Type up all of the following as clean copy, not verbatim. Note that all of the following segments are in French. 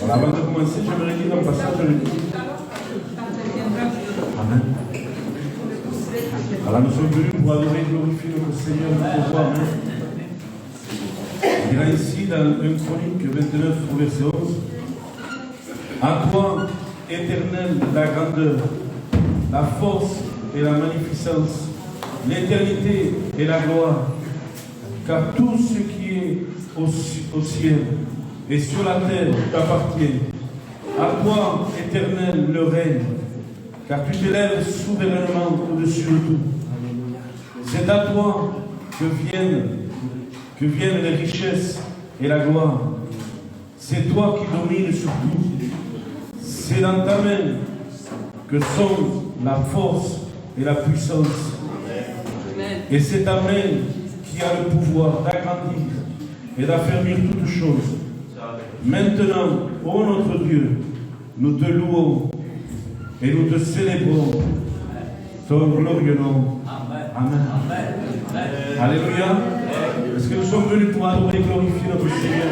Voilà, avant de commencer, j'aimerais lire un passage de l'Église. Amen. Voilà, nous sommes venus pour adorer et glorifier notre Seigneur, notre roi. Amen. Il y a ici dans 1 Chronique 29, verset 11. À toi, éternel, la grandeur, la force et la magnificence, l'éternité et la gloire, car tout ce qui est au ciel et sur la terre t'appartient. À toi, éternel, le règne, car tu t'élèves souverainement au-dessus de tout. C'est à toi que viennent les richesses et la gloire. C'est toi qui domines sur tout. C'est dans ta main que sont la force et la puissance. Et c'est ta main qui a le pouvoir d'agrandir et d'affermir toutes choses. Maintenant, ô notre Dieu, nous te louons et nous te célébrons ton glorieux nom. Amen. Alléluia. Est-ce que nous sommes venus pour adorer et glorifier notre Seigneur?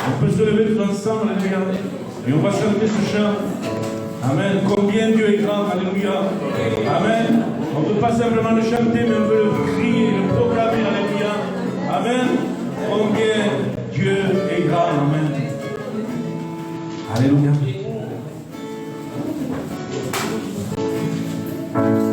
On peut se lever tous ensemble, alléluia. Et on va chanter ce chant. Amen. Combien Dieu est grand, alléluia. Amen. On ne peut pas simplement le chanter, mais on peut le crier, le proclamer, alléluia. Amen. Combien Dieu est grand, amen. Alléluia. Yeah.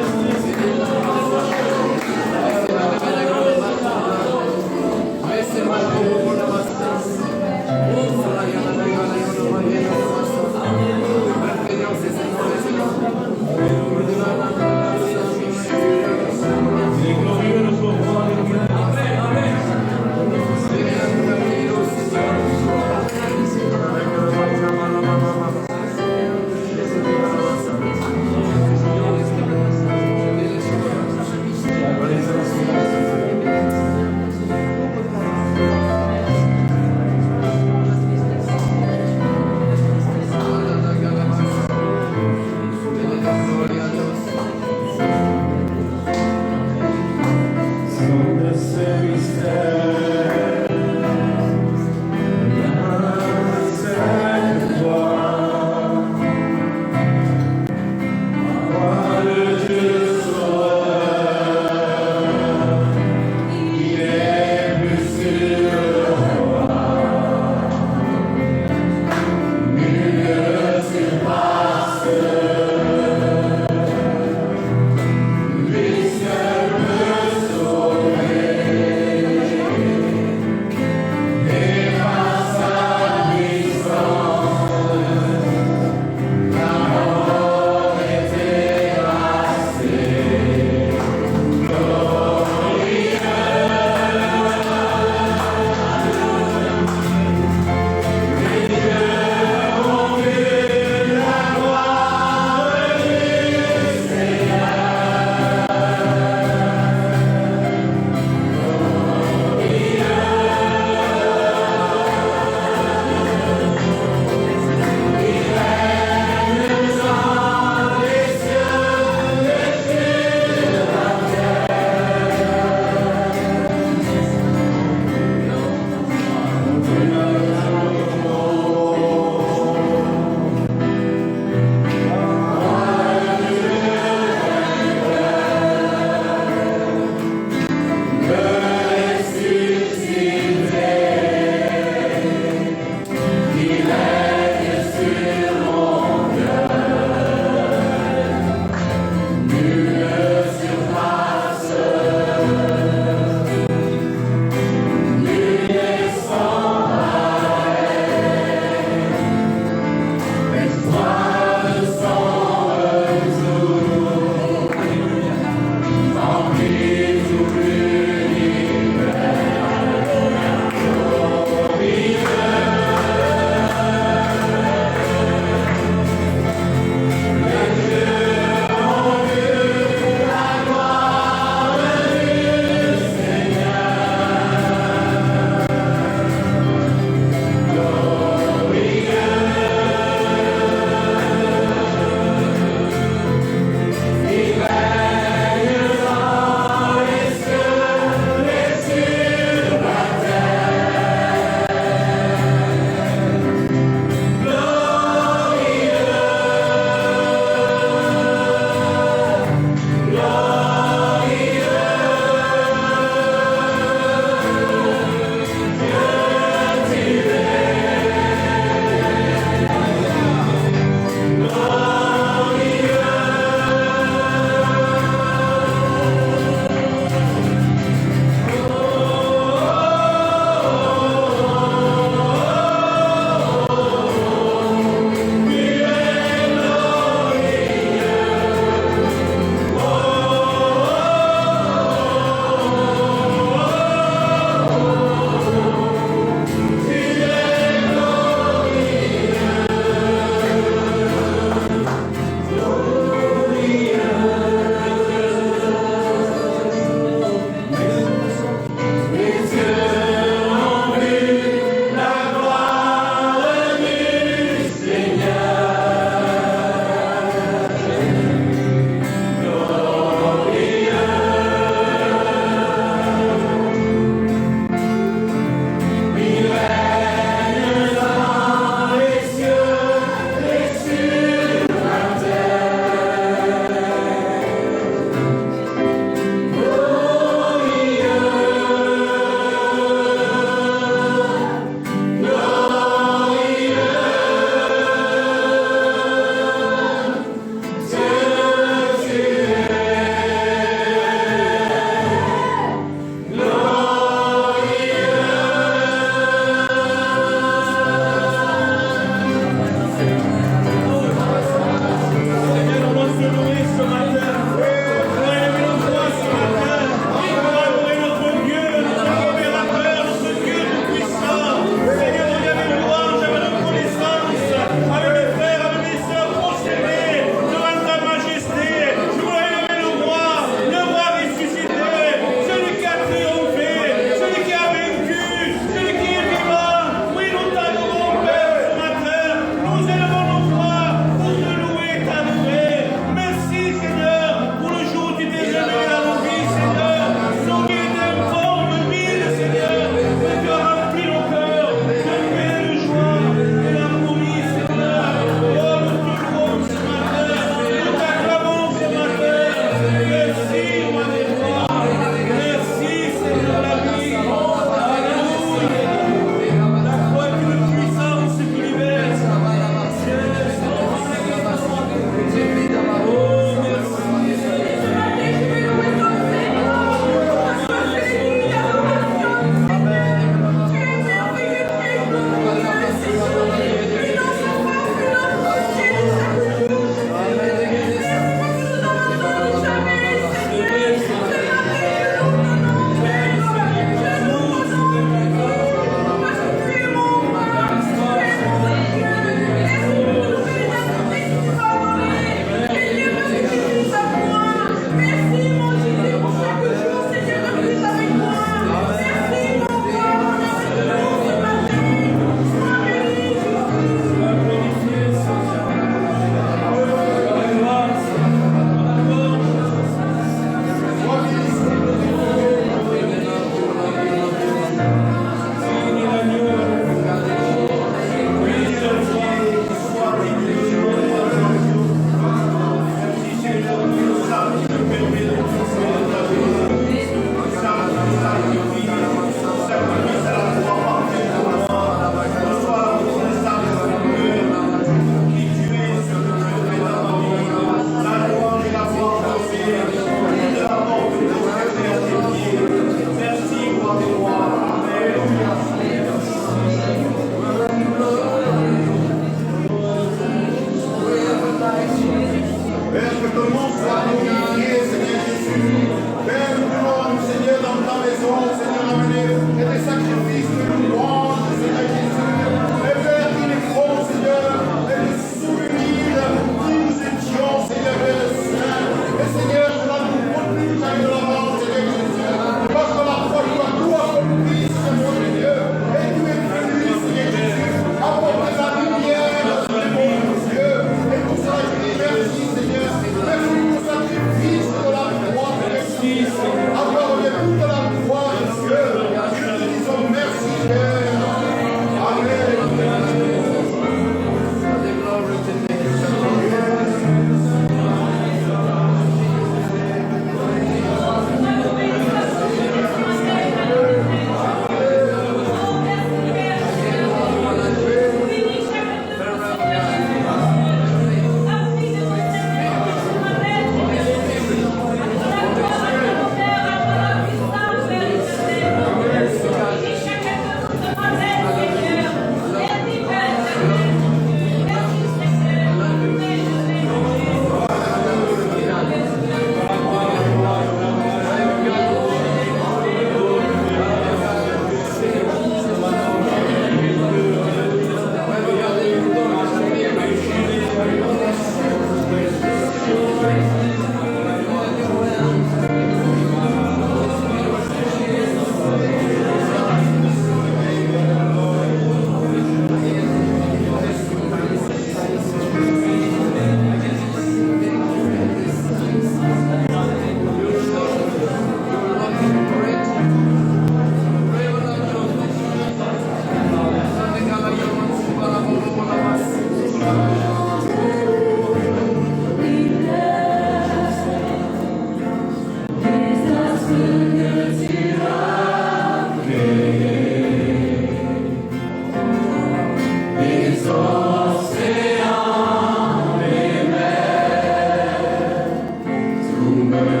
Puissant,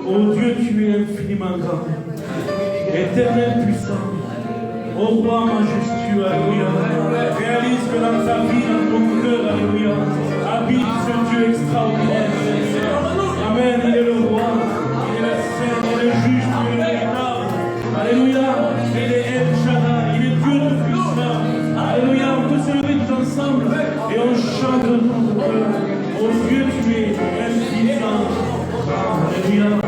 Oh Dieu, tu es infiniment grand, éternel puissant, oh roi majestueux, alléluia. Réalise que dans ta vie, dans ton cœur, alléluia, habite ce Dieu extraordinaire. Amen, il est le roi, il est le saint, il est le juge, il est le véritable. Alléluia, il est El Shaddai, il est Dieu de puissant. Alléluia, on peut se lever tous ensemble et on chante de tout cœur. Oh Dieu, tu es infiniment. Alléluia.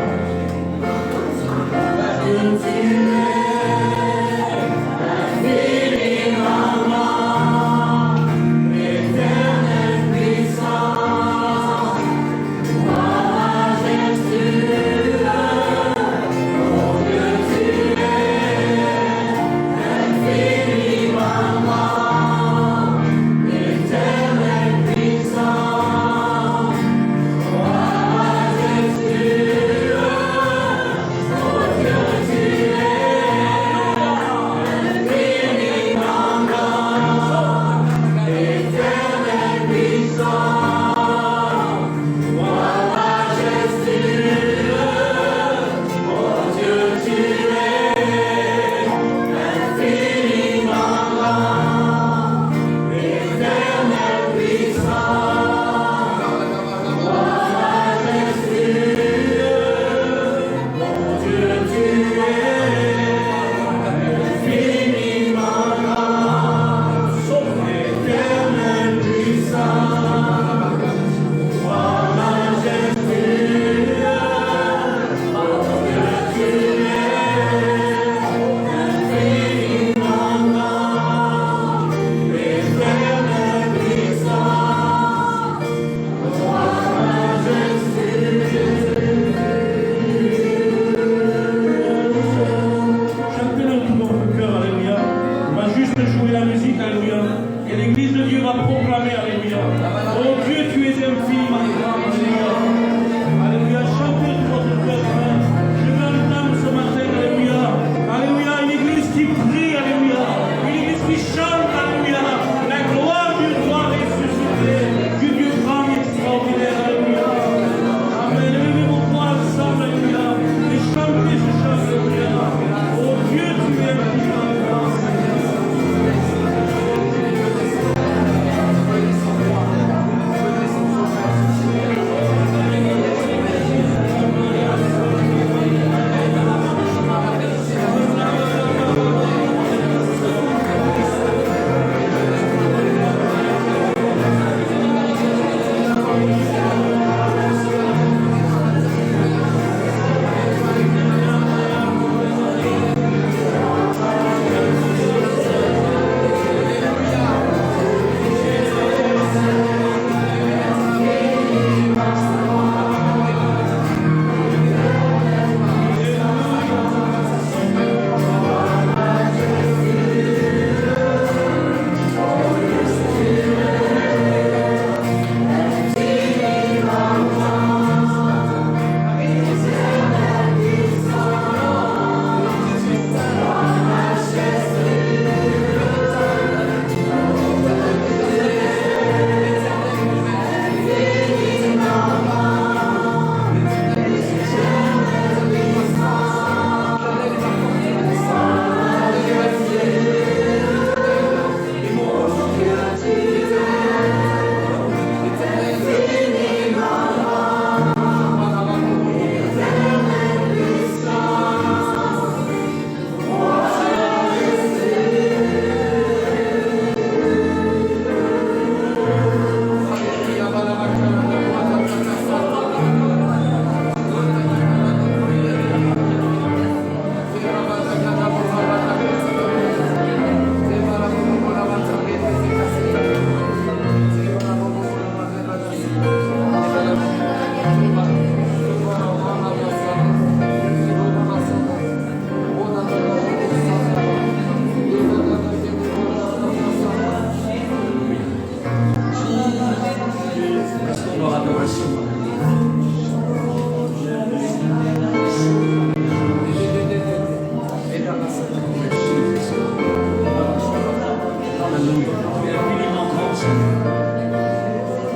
Seigneur.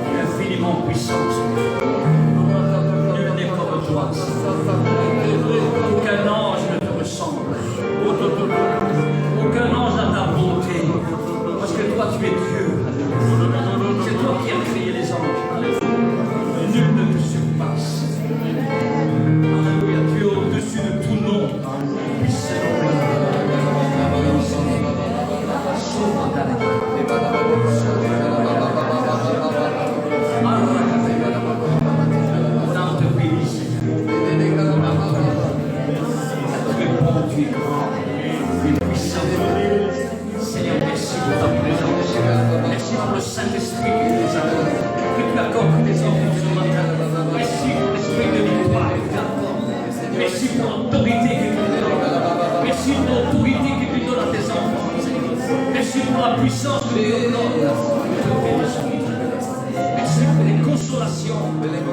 Tu es infiniment puissant, Seigneur. Nul n'est comme toi, Seigneur. Aucun ange ne te ressemble. Aucun ange n'a ta bonté. Parce que toi, tu es Dieu. C'est toi qui as créé les anges. Nul ne te surpasse. Alléluia. Tu es au-dessus de tout nom. Seigneur, merci pour ta présence. Merci pour le Saint-Esprit que nous avons. Que tu accordes des enfants ce matin. Merci pour l'esprit de victoire que tu accordes. Merci pour l'autorité que tu donnes. Merci pour l'autorité que tu donnes à tes enfants. Merci pour la puissance que tu donnes. Merci pour les consolations.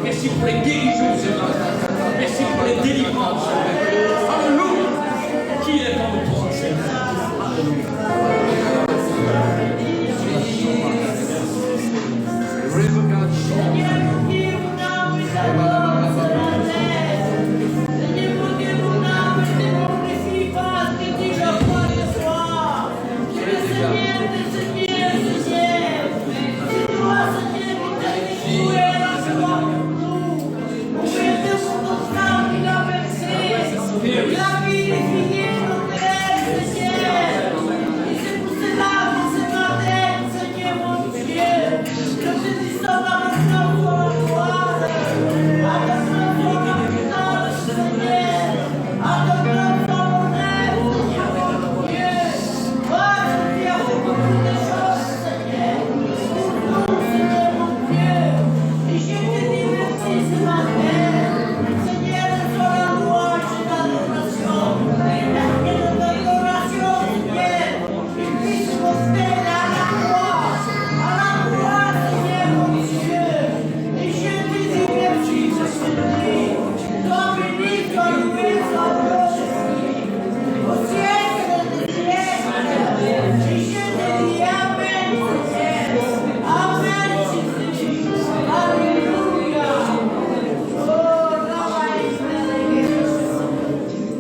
Merci pour les guérisons ce matin. Merci pour les délivrances. Alléluia. Qui est comme toi, Seigneur?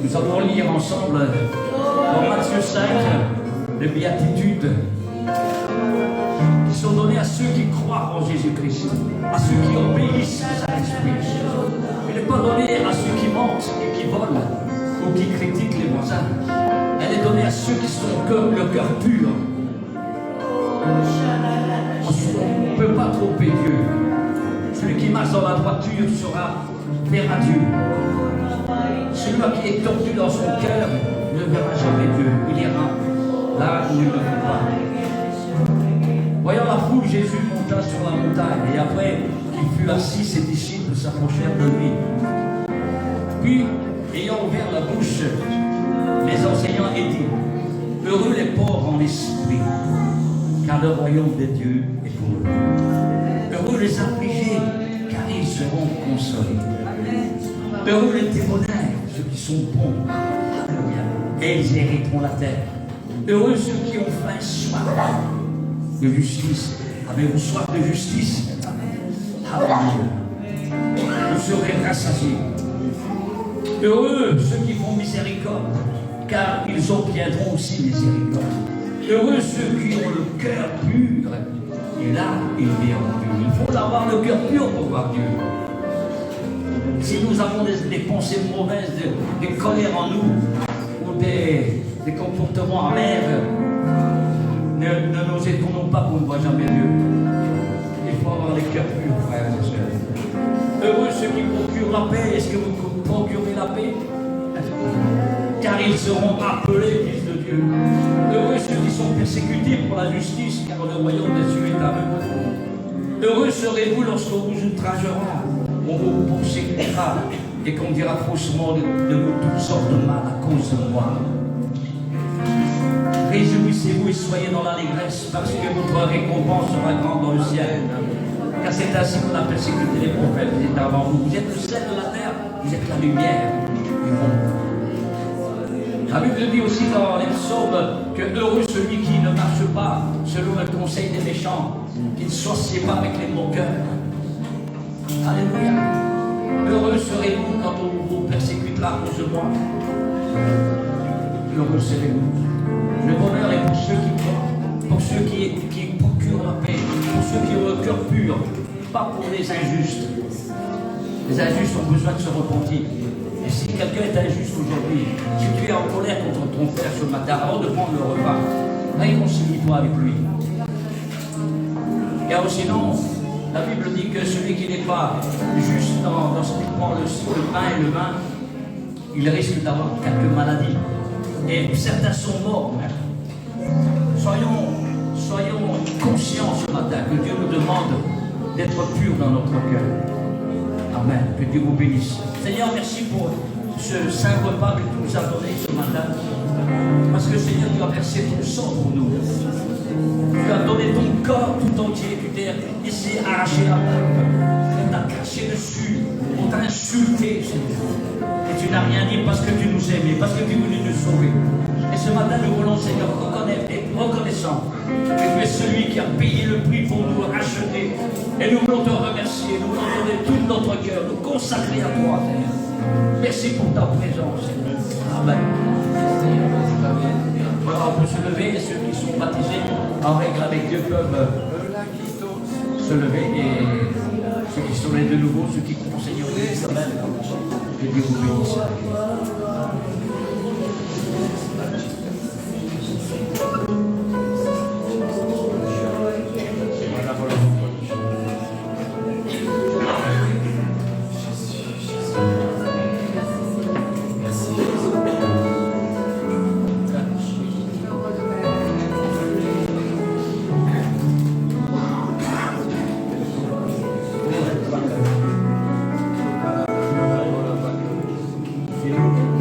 Nous allons lire ensemble dans Matthieu 5 les béatitudes qui sont données à ceux qui croient en Jésus-Christ, à ceux qui obéissent à Saint-Esprit. Il n'est pas donné à ceux qui mentent et qui volent ou qui critiquent les voisins. Elle est donnée à ceux qui sont le cœur pur. On ne peut pas tromper Dieu. Celui qui marche dans la droiture verra Dieu. Celui qui est tordu dans son cœur ne verra jamais Dieu. Il ira là où il ne veut pas. Voyant la foule, Jésus monta sur la montagne et après qu'il fut assis, ses disciples s'approchèrent de lui. Puis, ayant ouvert la bouche, les enseignants et dit: heureux les pauvres en esprit, car le royaume de Dieu est pour eux. Heureux les affligés, car ils seront consolés. Heureux les témoignaires, ceux qui sont bons, et ils hériteront la terre. Heureux ceux qui ont faim et soif de justice. Avez-vous soif de justice? Alléluia. Vous serez rassasiés. Heureux ceux qui font miséricorde, car ils obtiendront aussi miséricorde. Heureux ceux qui ont le cœur pur, et là ils verront Dieu. Il faut avoir le cœur pur pour voir Dieu. Si nous avons des pensées mauvaises, des colères en nous, ou des comportements amers, ne nous étonnons pas qu'on ne voit jamais Dieu. Il faut avoir les cœurs purs, frères et sœurs. Heureux ceux qui procurent la paix. Est-ce que vous procurez la paix? Car ils seront appelés fils de Dieu. Heureux ceux qui sont persécutés pour la justice, car le royaume des cieux est à eux. Heureux serez-vous lorsqu'on vous outragera, on vous poursuivra et qu'on dira faussement de vous toutes sortes de mal à cause de moi. Réjouissez-vous et soyez dans l'allégresse, parce que votre récompense sera grande dans le ciel. Car c'est ainsi qu'on a persécuté les prophètes qui étaient avant vous. Vous êtes le sel de la terre, vous êtes la lumière du monde. La Bible dit aussi dans les psaumes que heureux celui qui ne marche pas selon le conseil des méchants, qui ne s'assied pas avec les moqueurs. Alléluia. Heureux serez-vous quand on vous persécutera à cause de moi. Heureux serez-vous. Le bonheur est pour ceux qui croient, pour ceux qui procurent la paix, pour ceux qui ont le cœur pur, pas pour les injustes. Les injustes ont besoin de se repentir. Et si quelqu'un est injuste aujourd'hui, si tu es en colère contre ton frère ce matin, avant de prendre le repas, réconcilie-toi avec lui. Car sinon, la Bible dit que celui qui n'est pas juste dans ce qu'il prend le pain et le vin, il risque d'avoir quelques maladies. Et certains sont morts même. Soyons conscients ce matin que Dieu nous demande d'être purs dans notre cœur. Amen. Que Dieu vous bénisse. Seigneur, merci pour ce saint repas que tu nous as donné ce matin. Parce que Seigneur, tu as versé ton sang pour nous. Tu as donné ton corps tout entier. Tu t'es laissé arracher la peau. On t'a craché dessus. On t'a insulté, Seigneur. Et tu n'as rien dit parce que tu nous aimais, parce que tu voulais nous sauver. Et ce matin, nous voulons, Seigneur, être reconnaissants que tu es celui qui a payé le prix pour nous racheter. Et nous voulons te remercier, nous voulons donner tout notre cœur, nous consacrer à toi, Seigneur. Merci pour ta présence, Seigneur. Amen. Voilà, on peut se lever et ceux qui sont baptisés en règle avec Dieu peuvent se lever et ceux qui sont nés de nouveau, ceux qui croient au Seigneur, Amen. Que Dieu vous bénisse. Thank you.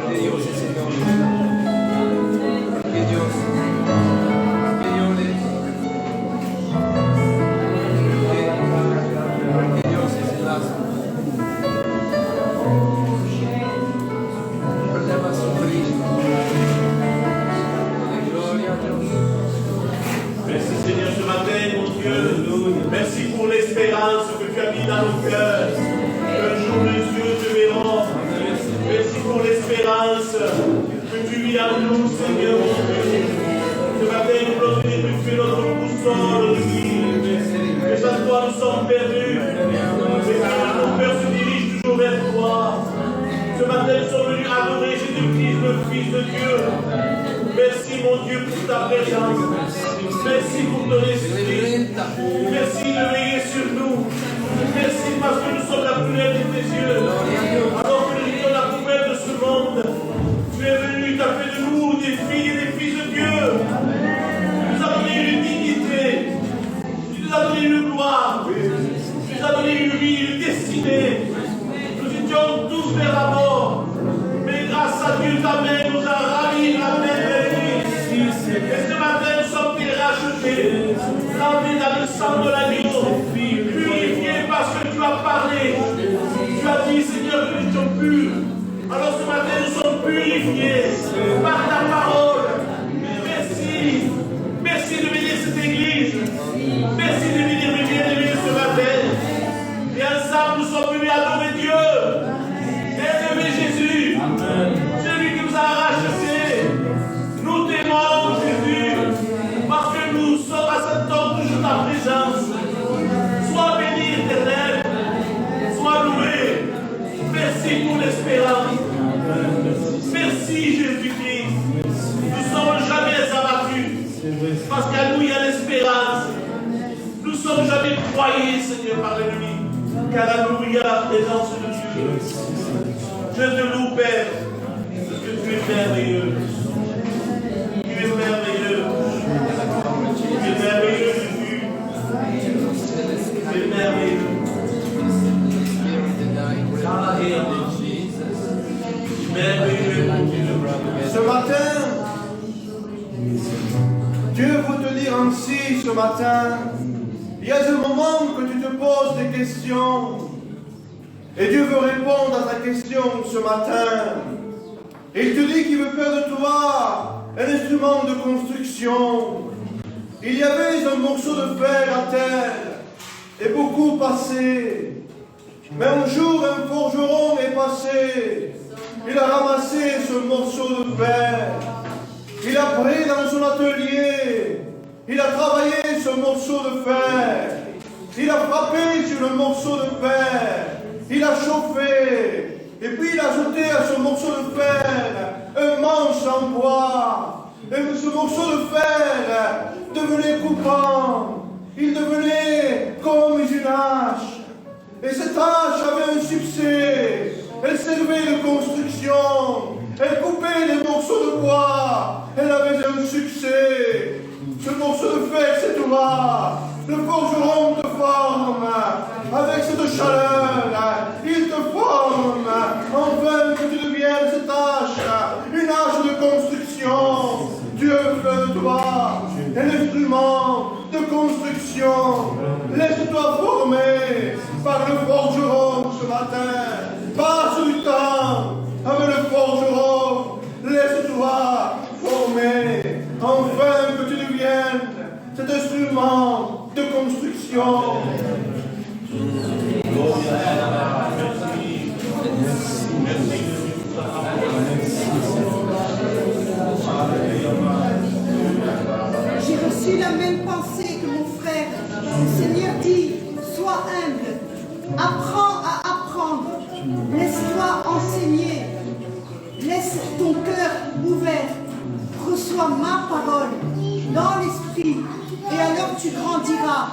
Que Dios es Señor. Que Dios es. Que Dios es el lazo. Problema sufrir. Gloria a Dios. Merci Seigneur ce matin, mon Dieu. Merci pour l'espérance que tu as mis dans nos cœurs. Un jour les yeux te verront. Merci pour l'espérance que tu vis en nous, Seigneur, mon Dieu. Ce matin, nous voulons te dire que tu es notre boussole de vie. Que sans toi, nous sommes perdus. Que nos cœurs se dirigent toujours vers toi. Ce matin, nous sommes venus adorer Jésus-Christ, le Fils de Dieu. Merci, mon Dieu, pour ta présence. Merci pour ton esprit. Merci de veiller sur nous. Merci parce que nous sommes la prunelle de tes yeux. Alors que nous étions la poubelle de ce monde, tu es venu, tu as fait de nous des filles et des fils de Dieu. Tu nous as donné une dignité. Tu nous as donné une gloire. Tu nous as donné une vie, une destinée. Nous étions tous vers la mort. Mais grâce à Dieu, ta main nous a ravis, la main vers lui. Et ce matin, nous sommes tes rachetés, lavés dans le sang de l'agneau, purifiés parce que tu as parlé. Tu as dit, Seigneur, que nous sommes purs. Alors ce matin, nous sommes purifiés par ta parole. Merci. Merci de bénir cette église. Merci de bénir mes bien-aimés ce matin. Et ensemble, nous sommes venus adorer Dieu. Aimer Jésus. Celui qui nous a rachetés. Nous t'aimons, Jésus, parce que nous sommes à cet homme toujours ta présence. Sois béni, éternel. Sois loué. Merci pour l'espérance. Merci, Jésus-Christ. Nous ne sommes jamais abattus, parce qu'à nous, il y a l'espérance. Nous ne sommes jamais croyés, Seigneur, par l'ennemi, car à nous, il y a la présence de Dieu. Je te loue, Père, parce que tu es merveilleux. Tu es merveilleux. Tu es merveilleux, Jésus. Tu es merveilleux. Merveilleux, mon Dieu. Ce matin, Dieu veut te dire ainsi ce matin. Il y a des moments que tu te poses des questions. Et Dieu veut répondre à ta question ce matin. Et il te dit qu'il veut faire de toi un instrument de construction. Il y avait un morceau de fer à terre et beaucoup passé. Mais un jour, un forgeron est passé. Il a ramassé ce morceau de fer. Il a pris dans son atelier. Il a travaillé ce morceau de fer. Il a frappé sur le morceau de fer. Il a chauffé. Et puis il a ajouté à ce morceau de fer un manche en bois. Et ce morceau de fer devenait coupant. Il devenait comme une hache. Et cette hache avait un succès. Elle servait de construction. Elle coupait des morceaux de bois. Elle avait un succès. Ce morceau de fer, c'est toi. Le forgeron te forme. Avec cette chaleur, il te forme. Enfin que tu deviennes cette hache. Une hache de construction. Dieu fait de toi un instrument de construction. Laisse-toi former par le forgeron ce matin. Passe du temps avec le forgeron. Laisse-toi former. Enfin que tu deviennes cet instrument de construction. J'ai reçu la même pensée que mon frère. Le Seigneur dit, sois humble, apprends à apprendre, laisse-toi enseigner, laisse ton cœur ouvert, reçois ma parole dans l'esprit, et alors tu grandiras.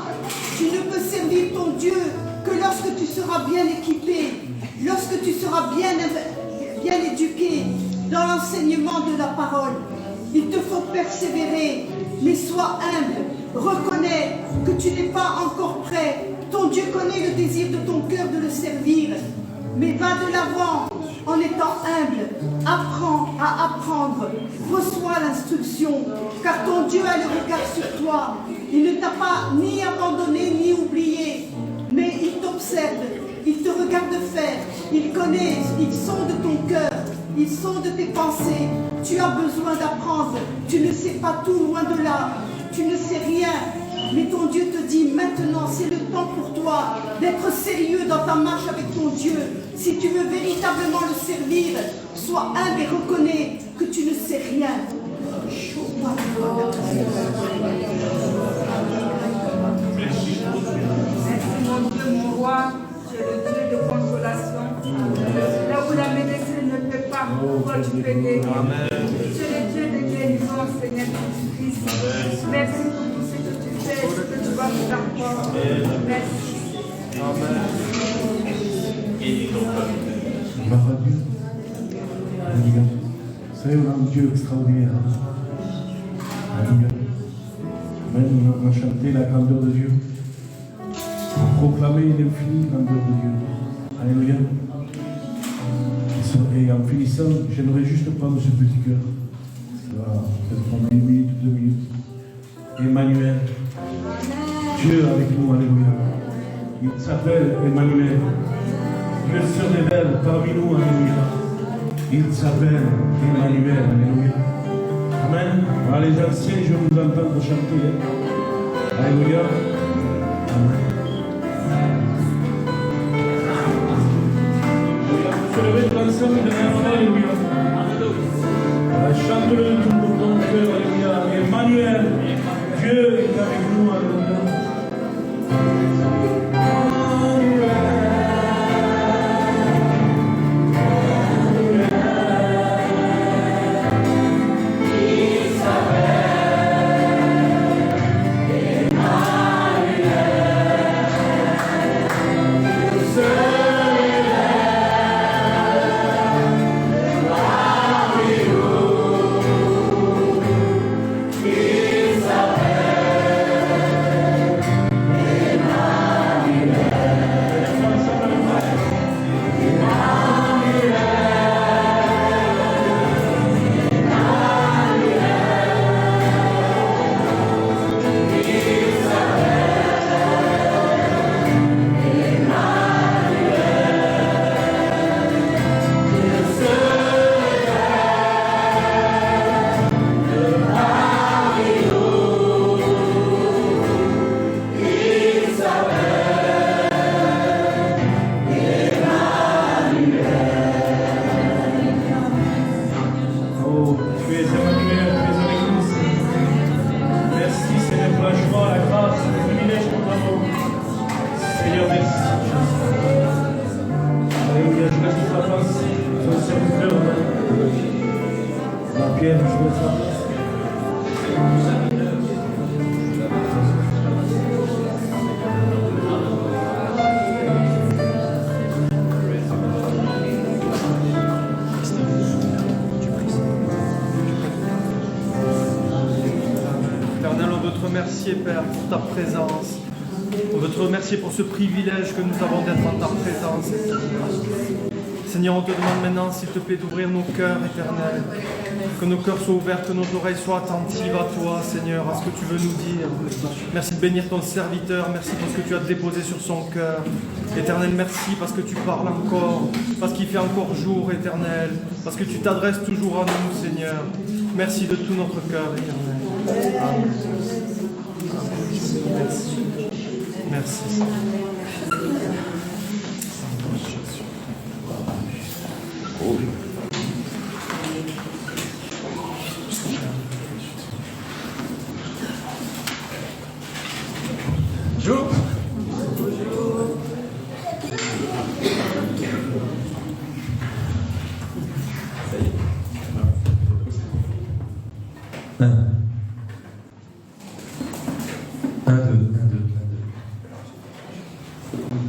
Tu ne peux servir ton Dieu que lorsque tu seras bien équipé, lorsque tu seras bien éduqué dans l'enseignement de la parole. Il te faut persévérer, mais sois humble. Reconnais que tu n'es pas encore prêt. Ton Dieu connaît le désir de ton cœur de le servir. Mais va de l'avant en étant humble. Apprends à apprendre. Reçois l'instruction, car ton Dieu a le regard sur toi. Il ne t'a pas ni abandonné ni oublié, mais il t'observe, il te regarde faire, il connaît, il sonde ton cœur, il sonde tes pensées. Tu as besoin d'apprendre, tu ne sais pas tout, loin de là, tu ne sais rien. Mais ton Dieu te dit maintenant, c'est le temps pour toi d'être sérieux dans ta marche avec ton Dieu. Si tu veux véritablement le servir, sois humble et reconnais que tu ne sais rien. Merci mon Dieu, mon roi, tu es le Dieu de consolation. Là où la médecine ne peut pas, toi tu peux aider. Tu es le Dieu de guérison, Seigneur Jésus-Christ. Merci pour tout ce que tu fais, ce que tu vas faire encore. Merci. Gloire à Dieu. Alléluia. Vous savez, on a un Dieu extraordinaire. Alléluia. Amen. On a chanté la grandeur de Dieu. On a proclamé l'infinie grandeur de Dieu. Alléluia. Et en finissant, j'aimerais juste prendre ce petit cœur. Ça va peut-être prendre 1 minute ou 2 minutes. Emmanuel. Dieu avec nous. Alléluia. Il s'appelle Emmanuel. Dieu se révèle parmi nous. Alléluia. Il s'appelle Emmanuel. Alléluia. Amen. Alors les anciens, je vais vous entendre chanter. Alléluia. Amen. Vous se levez de l'ensemble de l'enfant. Alléluia. Chante-le de tout ton cœur. Alléluia. Emmanuel. Dieu est avec nous. Alléluia. Père, pour ta présence. On veut te remercier pour ce privilège que nous avons d'être en ta présence. Seigneur, on te demande maintenant, s'il te plaît, d'ouvrir nos cœurs éternels. Que nos cœurs soient ouverts, que nos oreilles soient attentives à toi, Seigneur, à ce que tu veux nous dire. Merci de bénir ton serviteur, merci pour ce que tu as déposé sur son cœur. Éternel, merci parce que tu parles encore, parce qu'il fait encore jour, Éternel, parce que tu t'adresses toujours à nous, Seigneur. Merci de tout notre cœur, Éternel. Amen. Merci. Merci. Bonjour.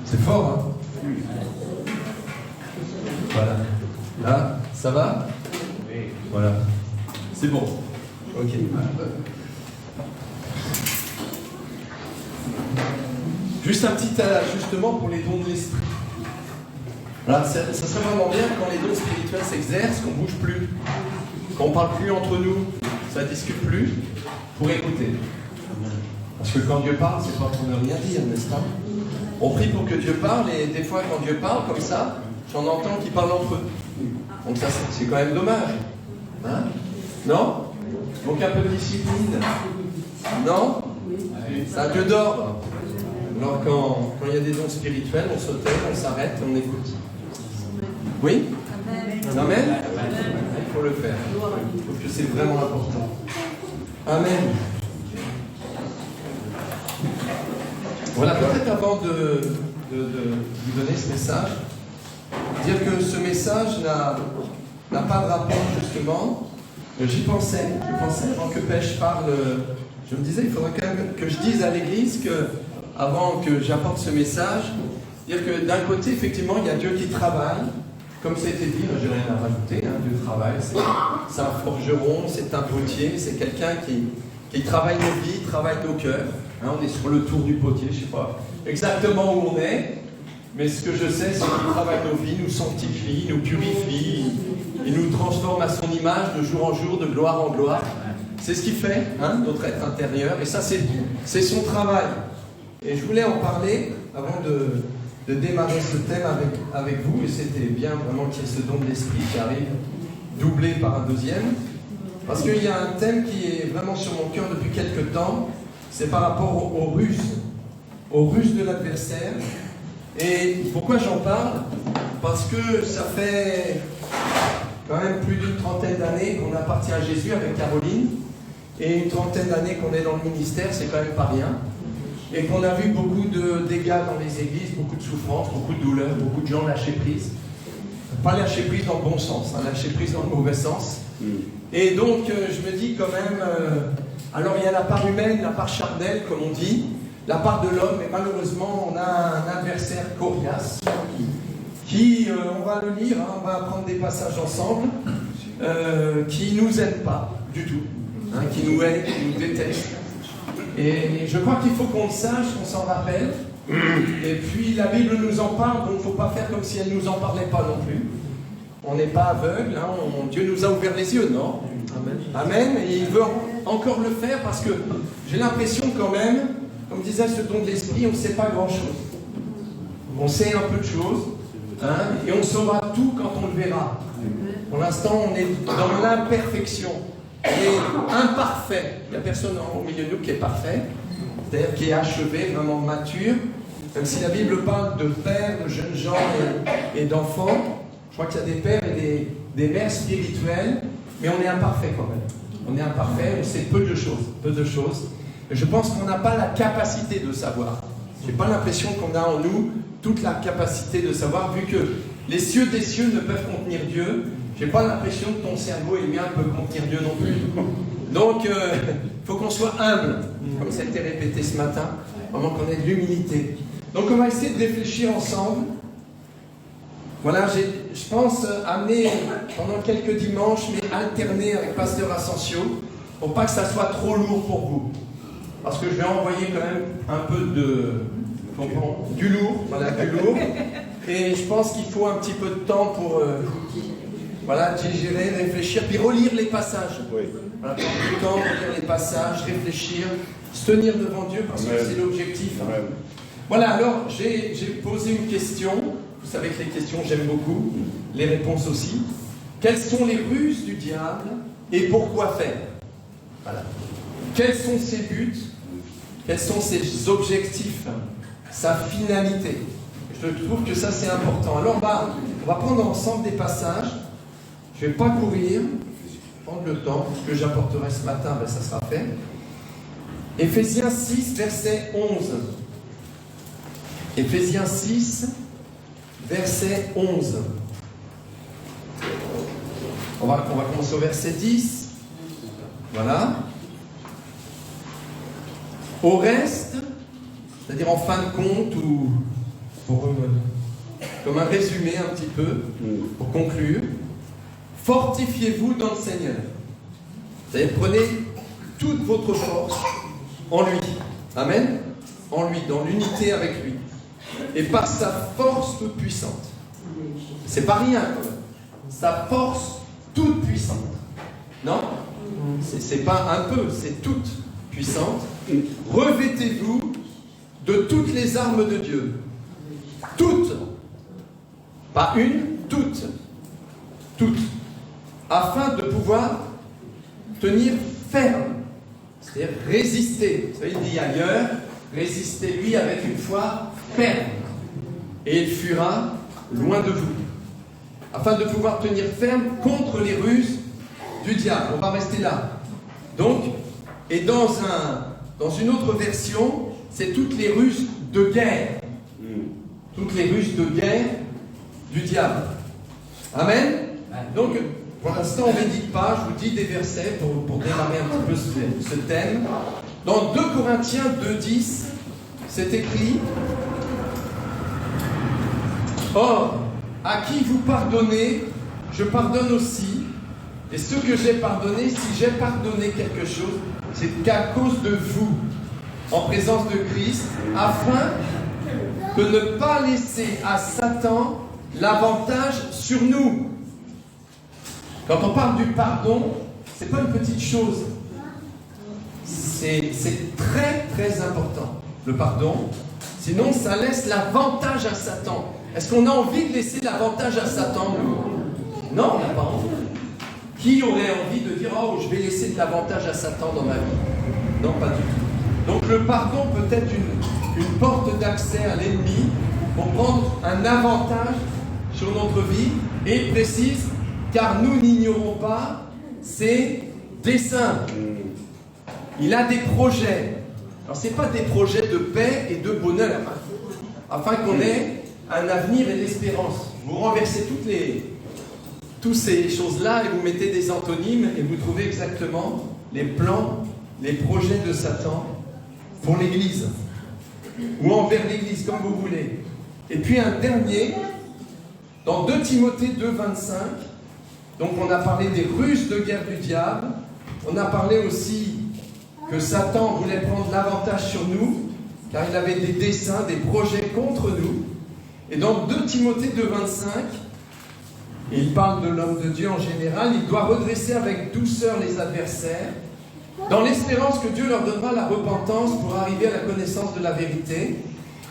C'est fort, hein? Voilà. Là, ça va? Voilà. C'est bon. Ok. Juste un petit ajustement pour les dons de l'esprit. Voilà, ça serait vraiment bien quand les dons spirituels s'exercent, qu'on ne bouge plus, qu'on ne parle plus entre nous, ça ne discute plus, pour écouter. Parce que quand Dieu parle, c'est pas pour ne rien dire, n'est-ce pas? On prie pour que Dieu parle, et des fois quand Dieu parle comme ça, j'en entends qui parlent entre eux. Donc ça, c'est quand même dommage. Hein? Non? Donc un peu de discipline. Non? C'est un Dieu d'ordre. Alors quand il y a des dons spirituels, on se tait, on s'arrête, on écoute. Oui? Amen? Il faut le faire. Je trouve que c'est vraiment important. Amen. Voilà, peut-être avant de vous donner ce message, dire que ce message n'a pas de rapport justement. J'y pensais avant que Pêche parle, je me disais, il faudrait quand même que je dise à l'église que, avant que j'apporte ce message, dire que d'un côté, effectivement, il y a Dieu qui travaille, comme c'était dit, je n'ai rien à rajouter, hein, Dieu travaille, c'est un forgeron, c'est un potier, c'est quelqu'un qui travaille nos vies, travaille nos cœurs. Hein, on est sur le tour du potier, je ne sais pas exactement où on est, mais ce que je sais, c'est qu'il travaille nos vies, nous sanctifie, nous purifie, il nous transforme à son image de jour en jour, de gloire en gloire. C'est ce qu'il fait, hein, notre être intérieur, et ça c'est son travail. Et je voulais en parler avant de démarrer ce thème avec vous, et c'était bien vraiment qu'il y ait ce don de l'esprit qui arrive, doublé par un deuxième, parce qu'il y a un thème qui est vraiment sur mon cœur depuis quelques temps, c'est par rapport aux ruses de l'adversaire. Et pourquoi j'en parle? Parce que ça fait quand même plus d'une trentaine d'années qu'on appartient à Jésus avec Caroline, et une trentaine d'années qu'on est dans le ministère, c'est quand même pas rien. Et qu'on a vu beaucoup de dégâts dans les églises, beaucoup de souffrances, beaucoup de douleurs, beaucoup de gens lâcher prise. Pas lâcher prise dans le bon sens, hein, lâcher prise dans le mauvais sens. Et donc, je me dis quand même, alors il y a la part humaine, la part charnelle, comme on dit, la part de l'homme, et malheureusement, on a un adversaire coriace, qui, on va le lire, hein, on va apprendre des passages ensemble, qui nous aime pas du tout, hein, qui nous hait, qui nous déteste. Et je crois qu'il faut qu'on le sache, qu'on s'en rappelle. Et puis la Bible nous en parle, donc il ne faut pas faire comme si elle ne nous en parlait pas non plus. On n'est pas aveugle, hein, Dieu nous a ouvert les yeux, non? Amen. Amen. Et il veut encore le faire parce que j'ai l'impression quand même, comme disait ce don de l'esprit, on ne sait pas grand-chose. On sait un peu de choses, hein, et on saura tout quand on le verra. Pour l'instant, on est dans l'imperfection. Et imparfait. Il n'y a personne au milieu de nous qui est parfait, c'est-à-dire qui est achevé, vraiment mature. Même si la Bible parle de pères, de jeunes gens et d'enfants, je crois qu'il y a des pères et des mères spirituelles, mais on est imparfait quand même. On est imparfait, on sait peu de choses. Et je pense qu'on n'a pas la capacité de savoir. Je n'ai pas l'impression qu'on a en nous toute la capacité de savoir, vu que les cieux des cieux ne peuvent contenir Dieu. Je n'ai pas l'impression que ton cerveau et le mien peut contenir Dieu non plus. Donc, il faut qu'on soit humble, comme ça a été répété ce matin, vraiment qu'on ait de l'humilité. Donc, on va essayer de réfléchir ensemble. Voilà, je pense amener pendant quelques dimanches, mais alterner avec Pasteur Asensio, pour pas que ça soit trop lourd pour vous. Parce que je vais envoyer quand même un peu du lourd, voilà, du lourd. Et je pense qu'il faut un petit peu de temps pour voilà, digérer, réfléchir, puis relire les passages. Oui. Voilà, prendre du temps, relire les passages, réfléchir, se tenir devant Dieu, parce que c'est l'objectif. Hein. Voilà, alors j'ai posé une question. Vous savez que les questions, j'aime beaucoup. Les réponses aussi. Quelles sont les ruses du diable et pourquoi faire? Voilà. Quels sont ses buts? Quels sont ses objectifs? Sa finalité? Je trouve que ça, c'est important. Alors, on va prendre ensemble des passages. Je ne vais pas courir, prendre le temps, ce que j'apporterai ce matin, ça sera fait. Éphésiens 6, verset 11. Éphésiens 6, verset 11. On va commencer au verset 10. Voilà. Au reste, c'est-à-dire en fin de compte, ou comme un résumé un petit peu, pour conclure, fortifiez-vous dans le Seigneur. C'est-à-dire prenez toute votre force en lui. Amen. En lui, dans l'unité avec lui. Et par sa force toute puissante. C'est pas rien, quand même. Sa force toute puissante. Non? C'est pas un peu, c'est toute puissante. Revêtez-vous de toutes les armes de Dieu. Toutes. Pas une, toutes. Toutes. Afin de pouvoir tenir ferme. C'est-à-dire résister. Vous savez, il dit ailleurs, résistez-lui avec une foi ferme. Et il fuira loin de vous. Afin de pouvoir tenir ferme contre les ruses du diable. On va rester là. Donc, et dans une autre version, c'est toutes les ruses de guerre. Toutes les ruses de guerre du diable. Amen. Donc, pour l'instant, on ne médite pas. Je vous dis des versets pour démarrer un petit peu ce thème. Dans 2 Corinthiens 2,10, c'est écrit: Or, à qui vous pardonnez, je pardonne aussi. Et ce que j'ai pardonné, si j'ai pardonné quelque chose, c'est qu'à cause de vous, en présence de Christ, afin de ne pas laisser à Satan l'avantage sur nous. Quand on parle du pardon, c'est pas une petite chose. C'est très très important, le pardon. Sinon, ça laisse l'avantage à Satan. Est-ce qu'on a envie de laisser l'avantage à Satan, nous? Non, on n'a pas envie. Qui aurait envie de dire « Oh, je vais laisser de l'avantage à Satan dans ma vie ?» Non, pas du tout. Donc le pardon peut être une porte d'accès à l'ennemi pour prendre un avantage sur notre vie. Et il précise « Car nous n'ignorons pas ses desseins. » Il a des projets. Alors ce n'est pas des projets de paix et de bonheur, afin qu'on ait un avenir et l'espérance. Vous renversez toutes ces choses-là et vous mettez des antonymes et vous trouvez exactement les plans, les projets de Satan pour l'Église ou envers l'Église, comme vous voulez. Et puis un dernier, dans 2 Timothée 2,25, donc on a parlé des ruses de guerre du diable, on a parlé aussi que Satan voulait prendre l'avantage sur nous, car il avait des desseins, des projets contre nous. Et dans 2 Timothée 2,25, il parle de l'homme de Dieu en général. Il doit redresser avec douceur les adversaires, dans l'espérance que Dieu leur donnera la repentance pour arriver à la connaissance de la vérité,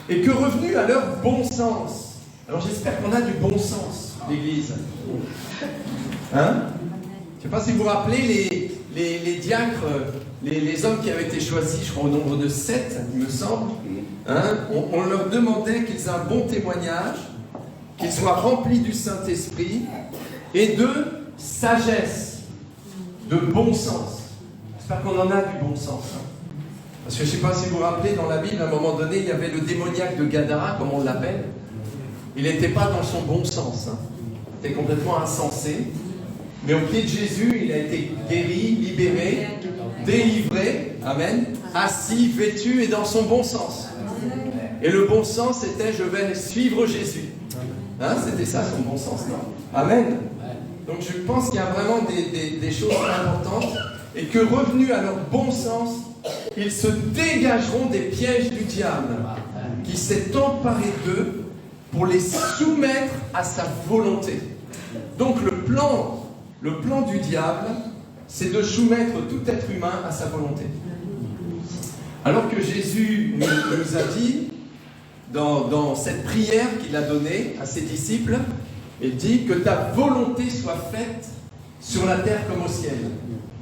et que revenu à leur bon sens. Alors j'espère qu'on a du bon sens, l'Église. Hein? Je ne sais pas si vous vous rappelez les diacres, les hommes qui avaient été choisis, je crois au nombre de 7, il me semble. Hein? On leur demandait qu'ils aient un bon témoignage, qu'ils soient remplis du Saint-Esprit et de sagesse, de bon sens. J'espère qu'on en a du bon sens. Hein. Parce que je ne sais pas si vous vous rappelez, dans la Bible, à un moment donné, il y avait le démoniaque de Gadara, comme on l'appelle. Il n'était pas dans son bon sens. Hein. Il était complètement insensé. Mais au pied de Jésus, il a été guéri, libéré, délivré, amen, assis, vêtu et dans son bon sens. Et le bon sens, c'était « je vais suivre Jésus ». Hein, c'était ça son bon sens, non? Amen. Donc je pense qu'il y a vraiment des choses importantes et que revenus à leur bon sens, ils se dégageront des pièges du diable qui s'est emparé d'eux pour les soumettre à sa volonté. Donc le plan du diable, c'est de soumettre tout être humain à sa volonté. Alors que Jésus nous a dit, dans cette prière qu'il a donnée à ses disciples, il dit que ta volonté soit faite sur la terre comme au ciel.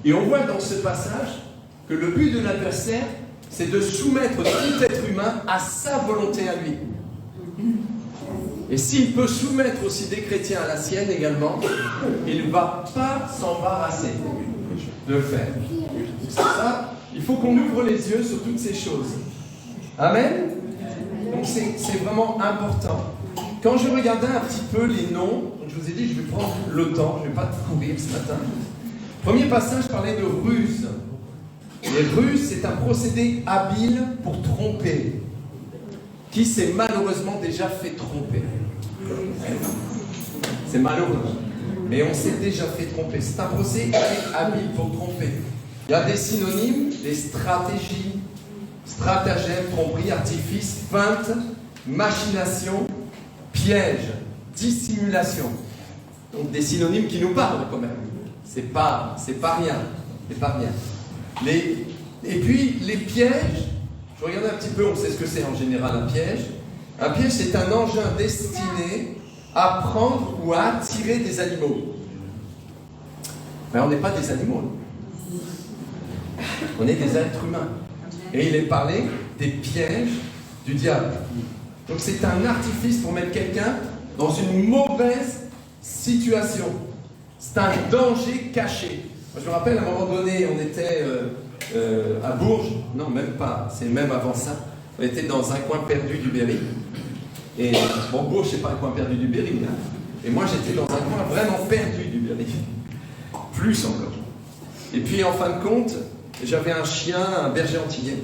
Et on voit dans ce passage que le but de l'adversaire, c'est de soumettre tout être humain à sa volonté à lui. Et s'il peut soumettre aussi des chrétiens à la sienne également, il ne va pas s'embarrasser de le faire. C'est ça, il faut qu'on ouvre les yeux sur toutes ces choses. Amen. Donc c'est vraiment important. Quand je regardais un petit peu les noms, je vous ai dit, je vais prendre le temps, je ne vais pas courir ce matin. Premier passage parlait de ruse. Les ruses, c'est un procédé habile pour tromper. Qui s'est malheureusement déjà fait tromper? C'est malheureux. Mais on s'est déjà fait tromper. C'est un procédé habile pour tromper. Il y a des synonymes, des stratégies, stratagème, tromperie, artifice, feinte, machination, piège. dissimulation. Donc des synonymes qui nous parlent quand même. C'est pas rien. C'est pas rien. Et puis les pièges, je regarde un petit peu, on sait ce que c'est en général un piège. Un piège, c'est un engin destiné à prendre ou à attirer des animaux. Mais on n'est pas des animaux. On est des êtres humains. Et il est parlé des pièges du diable. Donc c'est un artifice pour mettre quelqu'un dans une mauvaise situation. C'est un danger caché. Moi, je me rappelle, à un moment donné, on était à Bourges. Non, même pas. C'est même avant ça. On était dans un coin perdu du Berry. Et bon, Bourges, c'est pas un coin perdu du Berry. Hein. Et moi, j'étais dans un coin vraiment perdu du Berry. Plus encore. Et puis, en fin de compte, j'avais un chien, un berger antillais.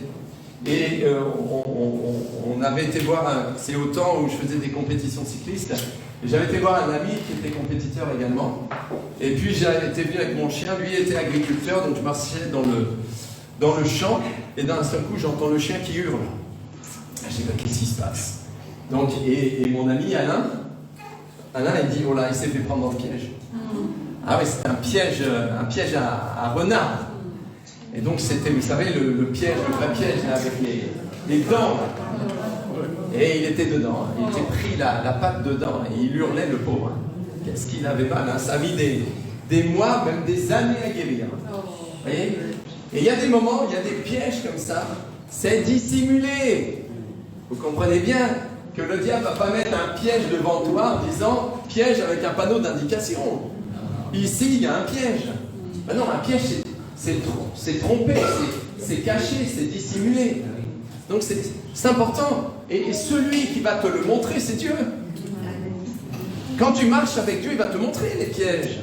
Et on avait été voir, c'est au temps où je faisais des compétitions cyclistes, et j'avais été voir un ami qui était compétiteur également. Et puis j'avais été venu avec mon chien, lui était agriculteur, donc je marchais dans le champ, et d'un seul coup j'entends le chien qui hurle. Je dis, qu'est-ce qui se passe? Donc, et mon ami Alain, il dit, oh là, il s'est fait prendre dans le piège. Ah oui, c'était un piège à renard. Et donc c'était, vous savez, le piège, le vrai piège, là, avec les dents. Et il était dedans, il était pris la patte dedans, et il hurlait, le pauvre. Qu'est-ce qu'il avait mal, hein? Ça a mis des mois, même des années à guérir. Vous voyez? Et il y a des moments, il y a des pièges comme ça, c'est dissimulé. Vous comprenez bien que le diable ne va pas mettre un piège devant toi en disant piège avec un panneau d'indication. Ici, il y a un piège. Ben non, un piège, c'est trompé, c'est caché, c'est dissimulé. Donc c'est important. Et celui qui va te le montrer, c'est Dieu. Quand tu marches avec Dieu, il va te montrer les pièges.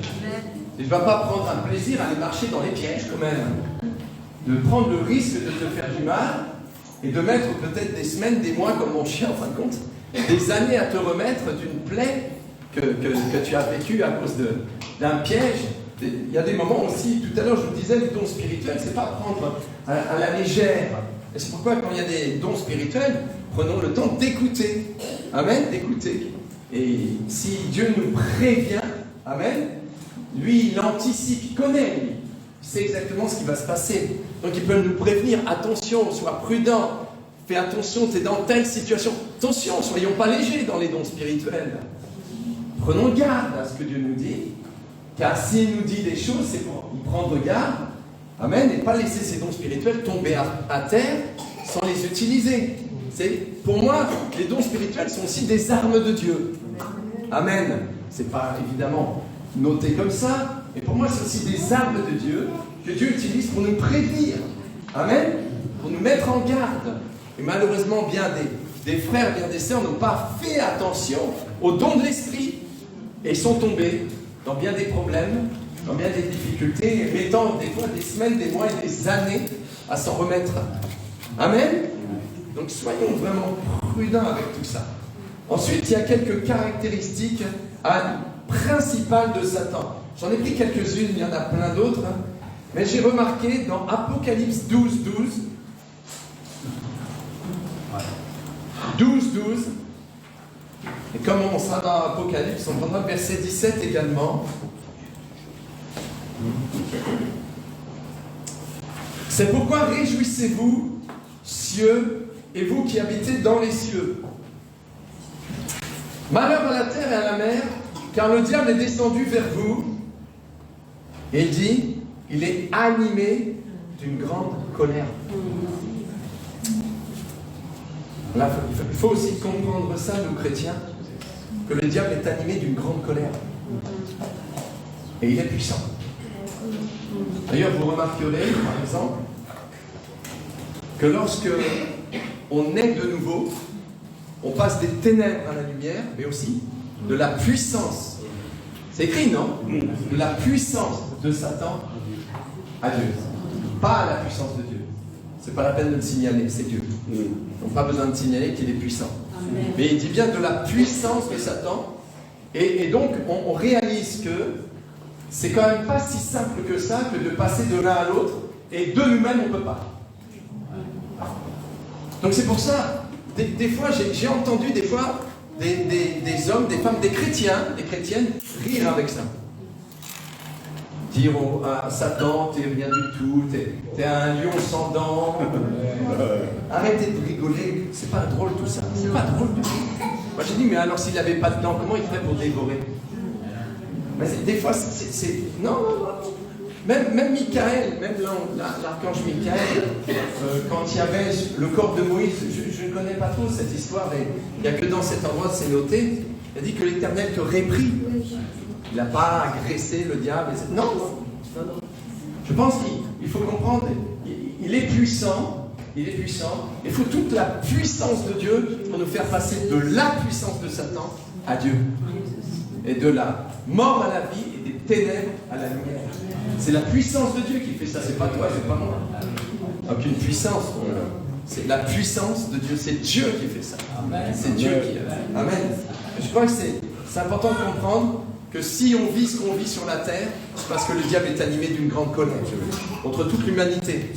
Et tu ne vas pas prendre un plaisir à aller marcher dans les pièges quand même. De prendre le risque de te faire du mal et de mettre peut-être des semaines, des mois, comme mon chien en fin de compte, des années à te remettre d'une plaie que tu as vécue à cause d'un piège. Il y a des moments aussi, tout à l'heure je vous disais, les dons spirituels, c'est pas prendre à la légère. Et c'est pourquoi quand il y a des dons spirituels, prenons le temps d'écouter. Amen, d'écouter. Et si Dieu nous prévient, amen, lui il anticipe, il connaît, lui. Il sait exactement ce qui va se passer. Donc il peut nous prévenir, attention, sois prudent, fais attention, tu es dans telle situation. Attention, soyons pas légers dans les dons spirituels. Prenons garde à ce que Dieu nous dit. Car s'il nous dit des choses, c'est pour y prendre garde, amen, et pas laisser ces dons spirituels tomber à terre sans les utiliser. Pour moi, les dons spirituels sont aussi des armes de Dieu. Amen. C'est pas évidemment noté comme ça, mais pour moi, c'est aussi des armes de Dieu que Dieu utilise pour nous prévenir. Amen. Pour nous mettre en garde. Et malheureusement, bien des frères, bien des sœurs n'ont pas fait attention aux dons de l'esprit et sont tombés dans bien des problèmes, dans bien des difficultés, mettant des fois des semaines, des mois et des années à s'en remettre. Amen. Donc soyons vraiment prudents avec tout ça. Ensuite, il y a quelques caractéristiques principales de Satan. J'en ai pris quelques-unes, il y en a plein d'autres, hein. Mais j'ai remarqué dans Apocalypse 12, 12, et comme on sera dans Apocalypse, on prendra le verset 17 également. C'est pourquoi réjouissez-vous, cieux, et vous qui habitez dans les cieux. Malheur à la terre et à la mer, car le diable est descendu vers vous, et il dit, il est animé d'une grande colère. Là, il faut aussi comprendre ça, nous chrétiens, que le diable est animé d'une grande colère. Et il est puissant. D'ailleurs, vous remarquerez, par exemple, que lorsque on est de nouveau, on passe des ténèbres à la lumière, mais aussi de la puissance. C'est écrit, non? De la puissance de Satan à Dieu. Pas à la puissance de Dieu. C'est pas la peine de le signaler, c'est Dieu. On n'a pas besoin de signaler qu'il est puissant. Amen. Mais il dit bien de la puissance de Satan. Et donc, on réalise que c'est quand même pas si simple que ça, que de passer de l'un à l'autre, et de nous-mêmes, on ne peut pas. Donc c'est pour ça, des fois, j'ai entendu des des hommes, des femmes, des chrétiens, des chrétiennes rire avec ça. Dire à Satan, t'es rien du tout, t'es un lion sans dents. Arrêtez de rigoler, c'est pas drôle tout ça, c'est pas drôle du tout. Moi j'ai dit, mais alors s'il n'avait pas de dents, comment il ferait pour dévorer? Mais des fois, non. Même Michael, même l'archange Michael, quand il y avait le corps de Moïse, je ne connais pas trop cette histoire, et il n'y a que dans cet endroit c'est noté, il a dit que l'Éternel te réprit. Il n'a pas agressé le diable. Non. Je pense qu'il faut comprendre, il est puissant, il faut toute la puissance de Dieu pour nous faire passer de la puissance de Satan à Dieu. Et de la mort à la vie et des ténèbres à la lumière. C'est la puissance de Dieu qui fait ça, c'est pas toi, c'est pas moi. Aucune puissance. C'est la puissance de Dieu, c'est Dieu qui fait ça. C'est Dieu qui... Amen. Je crois que c'est important de comprendre que si on vit ce qu'on vit sur la terre, c'est parce que le diable est animé d'une grande colère contre toute l'humanité.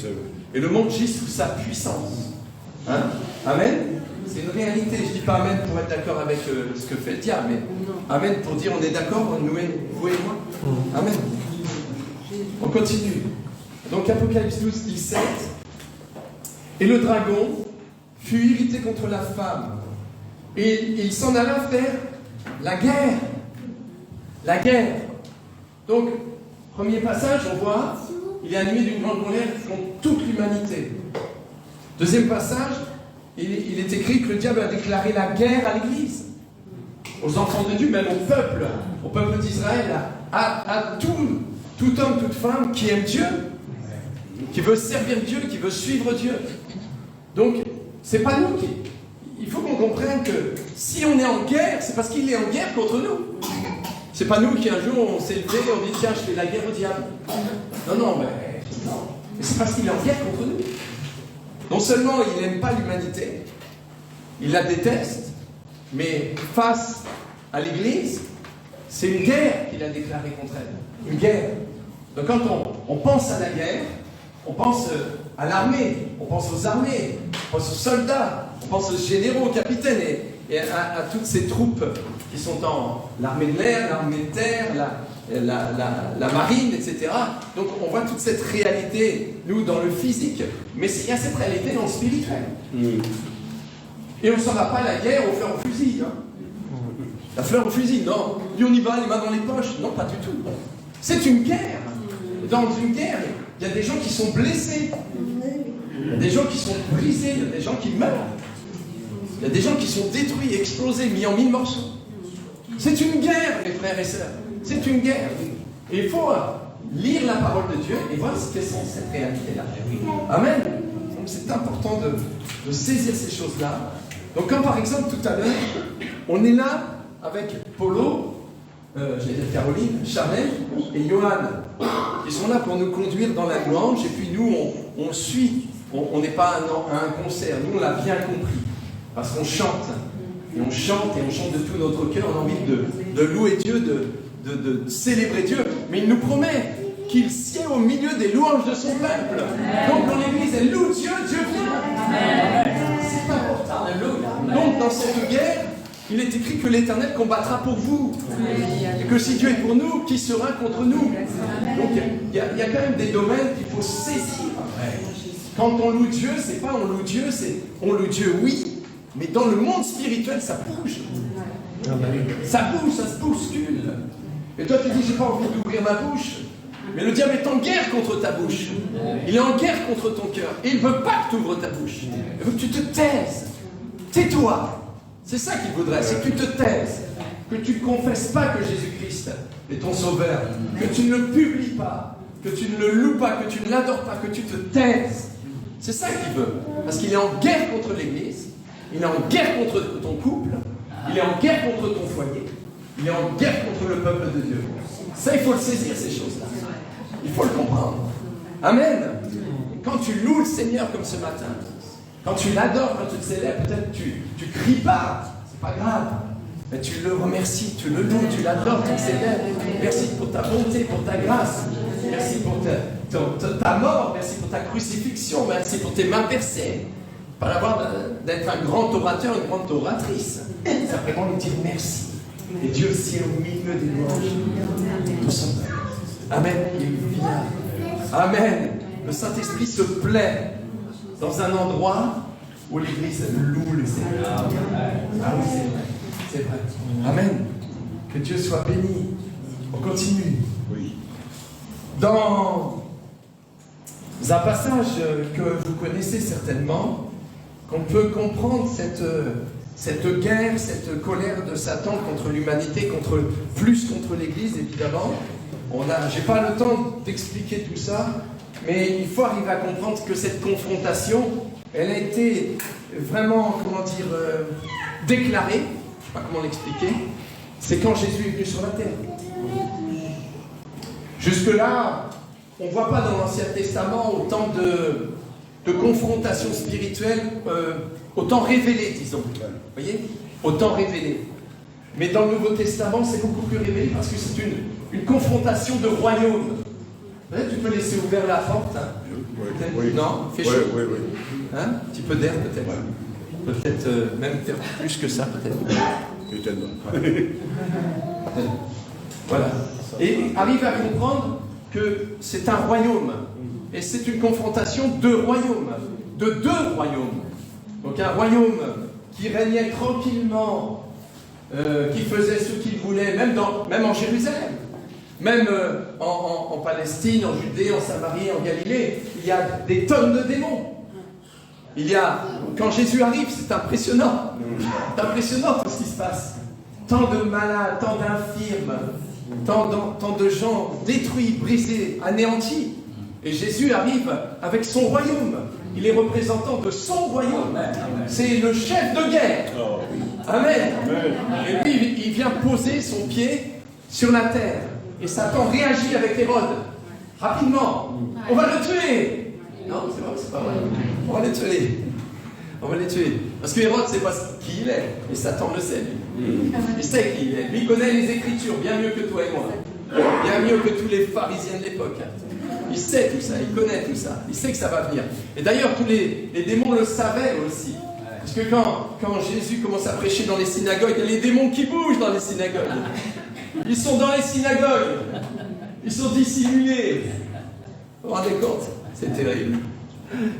Et le monde gît sous sa puissance. Hein? Amen. C'est une réalité. Je ne dis pas amen pour être d'accord avec ce que fait le diable, mais amen pour dire on est d'accord, vous et moi. Amen. On continue. Donc Apocalypse 12, 17. Et le dragon fut irrité contre la femme. Et il s'en alla faire la guerre. La guerre. Donc, premier passage, on voit, il est animé d'une grande colère contre toute l'humanité. Deuxième passage, il est écrit que le diable a déclaré la guerre à l'Église, aux enfants de Dieu, même au peuple d'Israël, à tout homme, toute femme qui aime Dieu, qui veut servir Dieu, qui veut suivre Dieu. Donc, c'est pas nous qui... Il faut qu'on comprenne que si on est en guerre, c'est parce qu'il est en guerre contre nous. C'est pas nous qui un jour on s'est levé et on dit tiens, je fais la guerre au diable. Non, mais c'est parce qu'il est en guerre contre nous. Non seulement il n'aime pas l'humanité, il la déteste, mais face à l'Église, c'est une guerre qu'il a déclarée contre elle. Une guerre. Donc quand on pense à la guerre, on pense à l'armée, on pense aux armées, on pense aux soldats, on pense aux généraux, aux capitaines et à toutes ces troupes qui sont dans l'armée de l'air, l'armée de terre, la marine, etc. Donc on voit toute cette réalité, nous, dans le physique, mais il y a cette réalité dans le spirituel. Et on ne s'en va pas à la guerre au fleur au fusil. Hein. La fleur au fusil, non. Lui, on y va, les mains dans les poches. Non, pas du tout. C'est une guerre. Dans une guerre, il y a des gens qui sont blessés. Il y a des gens qui sont brisés. Il y a des gens qui meurent. Il y a des gens qui sont détruits, explosés, mis en 1000 morceaux. C'est une guerre, mes frères et sœurs. C'est une guerre. Et il faut lire la parole de Dieu et voir ce que c'est cette réalité-là. Amen. Donc c'est important de saisir ces choses-là. Donc quand par exemple tout à l'heure, on est là avec Polo, j'allais dire Caroline, Chanel et Johan, qui sont là pour nous conduire dans la louange, et puis nous on suit, on n'est pas à un concert, nous on l'a bien compris, parce qu'on chante, et on chante de tout notre cœur, on a envie de louer Dieu, de célébrer Dieu, mais il nous promet qu'il sied au milieu des louanges de son peuple. Donc dans l'église, elle loue Dieu, Dieu vient. C'est important. Donc dans cette guerre, il est écrit que l'Éternel combattra pour vous. Et que si Dieu est pour nous, qui sera contre nous? Donc il y a quand même des domaines qu'il faut saisir. Quand on loue Dieu, c'est pas on loue Dieu, c'est on loue Dieu, oui, mais dans le monde spirituel, ça bouge. Ça bouge, ça se bouscule. Et toi, tu dis, j'ai pas envie d'ouvrir ma bouche. Mais le diable est en guerre contre ta bouche. Il est en guerre contre ton cœur. Et il ne veut pas que tu ouvres ta bouche. Il veut que tu te taises. Tais-toi. C'est ça qu'il voudrait, c'est que tu te taises. Que tu ne confesses pas que Jésus-Christ est ton sauveur. Que tu ne le publies pas. Que tu ne le loues pas. Que tu ne l'adores pas. Que tu te taises. C'est ça qu'il veut. Parce qu'il est en guerre contre l'Église. Il est en guerre contre ton couple. Il est en guerre contre ton foyer. Il est en guerre contre le peuple de Dieu. Ça, il faut le saisir, ces choses-là. Il faut le comprendre. Amen. Quand tu loues le Seigneur comme ce matin, quand tu l'adores, quand tu le célèbres, peut-être tu cries pas, c'est pas grave. Mais tu le remercies, tu le loues, tu l'adores, tu le célèbres. Merci pour ta bonté, pour ta grâce. Merci pour ta mort, merci pour ta crucifixion, merci pour tes mains percées. d'être un grand orateur, une grande oratrice. C'est vraiment lui dire merci. Et Dieu aussi est au milieu des louanges. Nous sommes. Amen. Il vient. Amen. Le Saint-Esprit se plaît dans un endroit où l'Église loue le Seigneur. Ah oui, c'est vrai. C'est vrai. Amen. Que Dieu soit béni. On continue. Oui. Dans un passage que vous connaissez certainement, qu'on peut comprendre cette guerre, cette colère de Satan contre l'humanité, plus contre l'Église évidemment. Je n'ai pas le temps d'expliquer tout ça, mais il faut arriver à comprendre que cette confrontation, elle a été vraiment, déclarée, je ne sais pas comment l'expliquer, c'est quand Jésus est venu sur la terre. Jusque-là, on ne voit pas dans l'Ancien Testament autant de confrontations spirituelles, autant révélées, disons. Vous voyez? Autant révélées. Mais dans le Nouveau Testament, c'est beaucoup plus révélé parce que c'est une confrontation de royaumes. Peut-être tu peux laisser ouvert la porte. Hein? Oui. Non? Il fait chaud. Oui. Hein? Un petit peu d'air peut-être. Ouais. Peut-être même faire plus que ça, peut-être. Voilà. Et arrive à comprendre que c'est un royaume. Et c'est une confrontation de royaumes. De deux royaumes. Donc un royaume qui régnait tranquillement, qui faisait ce qu'il voulait, même en Jérusalem. Même en Palestine, en Judée, en Samarie, en Galilée, il y a des tonnes de démons. Quand Jésus arrive, c'est impressionnant. C'est impressionnant tout ce qui se passe. Tant de malades, tant d'infirmes, tant de gens détruits, brisés, anéantis. Et Jésus arrive avec son royaume. Il est représentant de son royaume. C'est le chef de guerre. Amen. Et puis il vient poser son pied sur la terre. Et Satan réagit avec Hérode. Rapidement. On va le tuer. Non, c'est pas vrai. On va les tuer. Parce que Hérode ne sait pas qui il est. Et Satan le sait, lui. Il sait qui il est. Lui, il connaît les Écritures bien mieux que toi et moi. Bien mieux que tous les pharisiens de l'époque. Il sait tout ça, il connaît tout ça. Il sait que ça va venir. Et d'ailleurs, tous les démons le savaient aussi. Parce que quand Jésus commence à prêcher dans les synagogues, il y a les démons qui bougent dans les synagogues. Ils sont dans les synagogues. Ils sont dissimulés. Vous vous rendez compte? C'est terrible.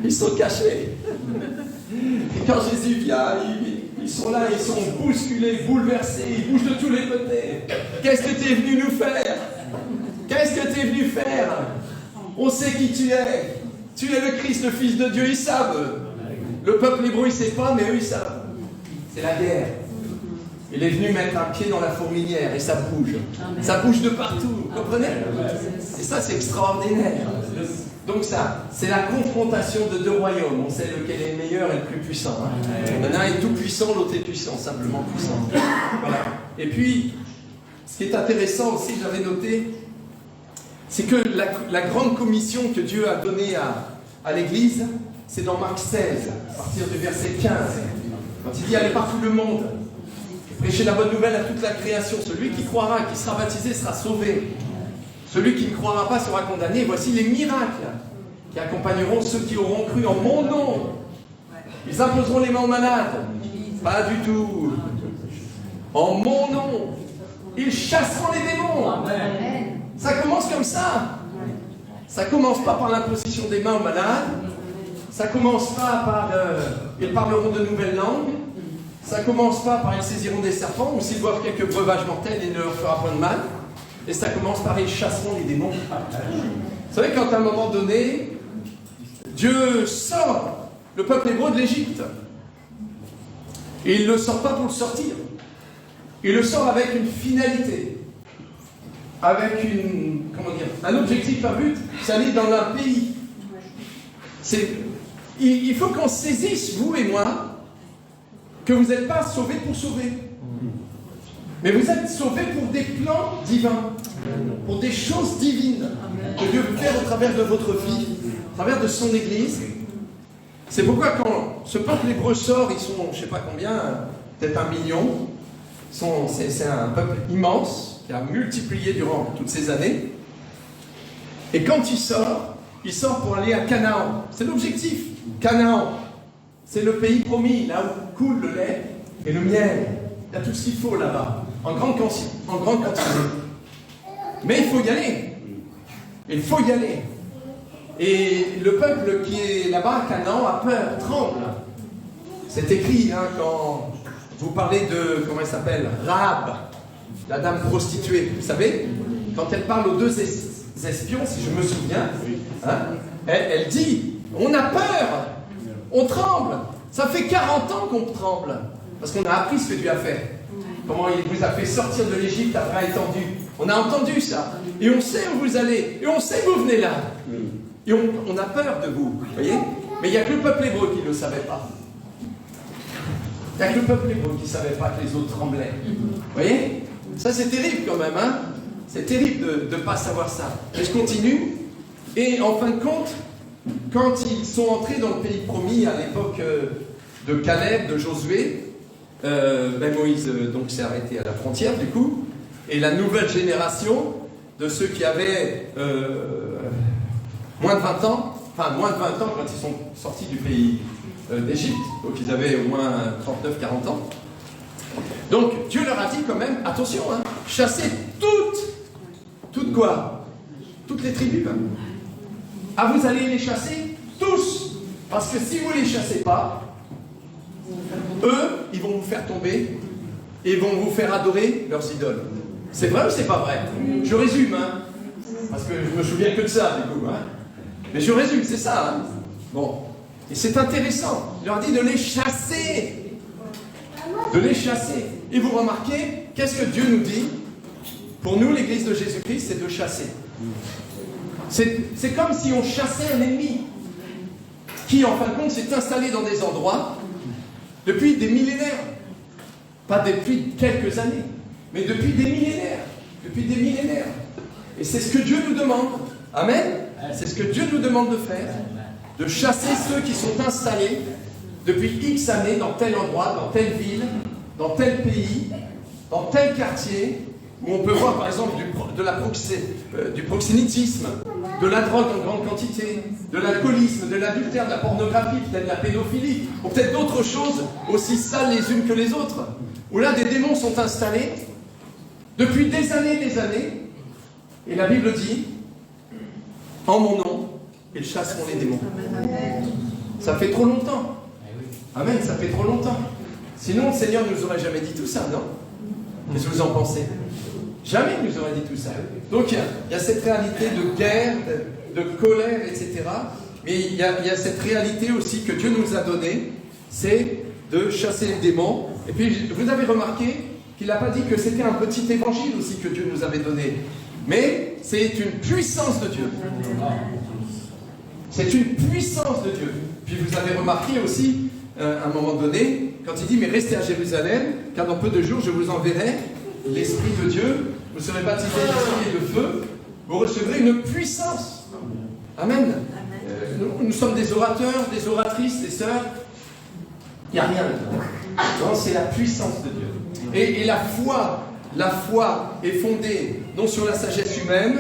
Ils sont cachés. Et quand Jésus vient, ils sont là, ils sont bousculés, bouleversés, ils bougent de tous les côtés. Qu'est-ce que tu es venu nous faire? Qu'est-ce que tu es venu faire? On sait qui tu es. Tu es le Christ, le Fils de Dieu. Ils savent. Le peuple hébreu, il ne sait pas, mais eux, ils savent. C'est la guerre. Il est venu mettre un pied dans la fourmilière et ça bouge. Ça bouge de partout. Vous comprenez? Et ça, c'est extraordinaire. Donc ça, c'est la confrontation de deux royaumes. On sait lequel est le meilleur et le plus puissant. L'un est tout puissant, l'autre est puissant, simplement puissant. Voilà. Et puis, ce qui est intéressant aussi, j'avais noté, c'est que la grande commission que Dieu a donnée à l'Église, c'est dans Marc 16, à partir du verset 15. Quand il dit « Allez par tout le monde, prêchez la bonne nouvelle à toute la création. Celui qui croira, qui sera baptisé, sera sauvé. Celui qui ne croira pas sera condamné. Voici les miracles qui accompagneront ceux qui auront cru en mon nom. Ils imposeront les mains aux malades. Pas du tout. En mon nom. Ils chasseront les démons. Amen. Ça commence comme ça. Ça commence pas par l'imposition des mains aux malades. Ça commence pas par ils parleront de nouvelles langues. Ça commence pas par ils saisiront des serpents, ou s'ils boivent quelques breuvages mortels, il ne leur fera point de mal. Et ça commence par ils chasseront les démons. Vous savez, quand à un moment donné, Dieu sort le peuple hébreu de l'Égypte, et il ne le sort pas pour le sortir. Il le sort avec une finalité, avec un objectif, un but, c'est aller dans un pays. Il faut qu'on saisisse, vous et moi, que vous n'êtes pas sauvés pour sauver. Mais vous êtes sauvés pour des plans divins, pour des choses divines que Dieu veut faire au travers de votre vie, au travers de son Église. C'est pourquoi quand ce peuple hébreu sort, ils sont, je ne sais pas combien, peut-être 1 million. C'est un peuple immense qui a multiplié durant toutes ces années. Et quand il sort pour aller à Canaan. C'est l'objectif. Canaan. C'est le pays promis, là où coule le lait et le miel. Il y a tout ce qu'il faut là-bas, en grande quantité. Mais il faut y aller. Il faut y aller. Et le peuple qui est là-bas à Canaan a peur, tremble. C'est écrit quand vous parlez de, comment elle s'appelle, Rahab, la dame prostituée, vous savez, quand elle parle aux deux espions, si je me souviens, elle dit, on a peur, on tremble, ça fait 40 ans qu'on tremble, parce qu'on a appris ce que Dieu a fait, comment il vous a fait sortir de l'Égypte à bras étendus, on a entendu ça, et on sait où vous allez, et on sait que vous venez là, et on a peur de vous, voyez, mais il n'y a que le peuple hébreu qui ne le savait pas. Il n'y a que le peuple hébreu qui ne savait pas que les autres tremblaient. Vous voyez? Ça, c'est terrible quand même, hein? C'est terrible de ne pas savoir ça. Mais je continue. Et en fin de compte, quand ils sont entrés dans le pays promis à l'époque de Caleb, de Josué, Moïse donc s'est arrêté à la frontière du coup, et la nouvelle génération de ceux qui avaient moins de 20 ans, quand ils sont sortis du pays d'Égypte, donc ils avaient au moins 39-40 ans. Donc Dieu leur a dit quand même, attention, chassez toutes quoi? Toutes les tribus. Ah, vous allez les chasser tous, parce que si vous ne les chassez pas, eux, ils vont vous faire tomber et ils vont vous faire adorer leurs idoles. C'est vrai ou c'est pas vrai? Je résume, parce que je me souviens que de ça, du coup. Mais je résume, c'est ça. Bon. Et c'est intéressant. Il leur dit de les chasser. De les chasser. Et vous remarquez, qu'est-ce que Dieu nous dit? Pour nous, l'Église de Jésus-Christ, c'est de chasser. C'est comme si on chassait un ennemi qui, en fin de compte, s'est installé dans des endroits depuis des millénaires. Pas depuis quelques années, mais depuis des millénaires. Depuis des millénaires. Et c'est ce que Dieu nous demande. Amen. C'est ce que Dieu nous demande de faire. De chasser ceux qui sont installés depuis X années dans tel endroit, dans telle ville, dans tel pays, dans tel quartier, où on peut voir par exemple du proxénétisme, de la drogue en grande quantité, de l'alcoolisme, de l'adultère, de la pornographie, peut-être de la pédophilie, ou peut-être d'autres choses aussi sales les unes que les autres, où là des démons sont installés depuis des années, et la Bible dit, en mon nom, ils chasseront les démons. Ça fait trop longtemps. Amen, ça fait trop longtemps. Sinon, le Seigneur ne nous aurait jamais dit tout ça, non? Qu'est-ce que vous en pensez? Jamais il nous aurait dit tout ça. Donc, il y a cette réalité de guerre, de colère, etc. Mais il y a cette réalité aussi que Dieu nous a donnée, c'est de chasser les démons. Et puis, vous avez remarqué qu'il n'a pas dit que c'était un petit évangile aussi que Dieu nous avait donné. Mais c'est une puissance de Dieu. C'est une puissance de Dieu. Puis vous avez remarqué aussi, à un moment donné, quand il dit « Mais restez à Jérusalem, car dans peu de jours, je vous enverrai l'Esprit de Dieu. Vous serez baptisés d'esprit et de feu. Vous recevrez une puissance. » Amen. Nous sommes des orateurs, des oratrices, des sœurs. Il n'y a rien dedans. Non, c'est la puissance de Dieu. Et la foi est fondée non sur la sagesse humaine,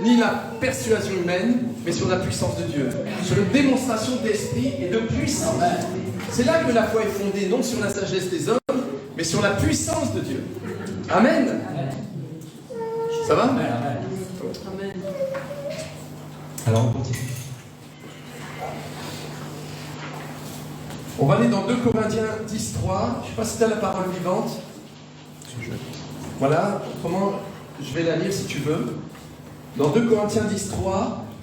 ni la persuasion humaine, mais sur la puissance de Dieu. Sur une démonstration d'esprit et de puissance. C'est là que la foi est fondée, non sur la sagesse des hommes, mais sur la puissance de Dieu. Amen. Ça va? Alors on continue. On va aller dans 2 Corinthiens 10.3. Je ne sais pas si tu as la parole vivante. Voilà, autrement, je vais la lire si tu veux. Dans 2 Corinthiens 10.3,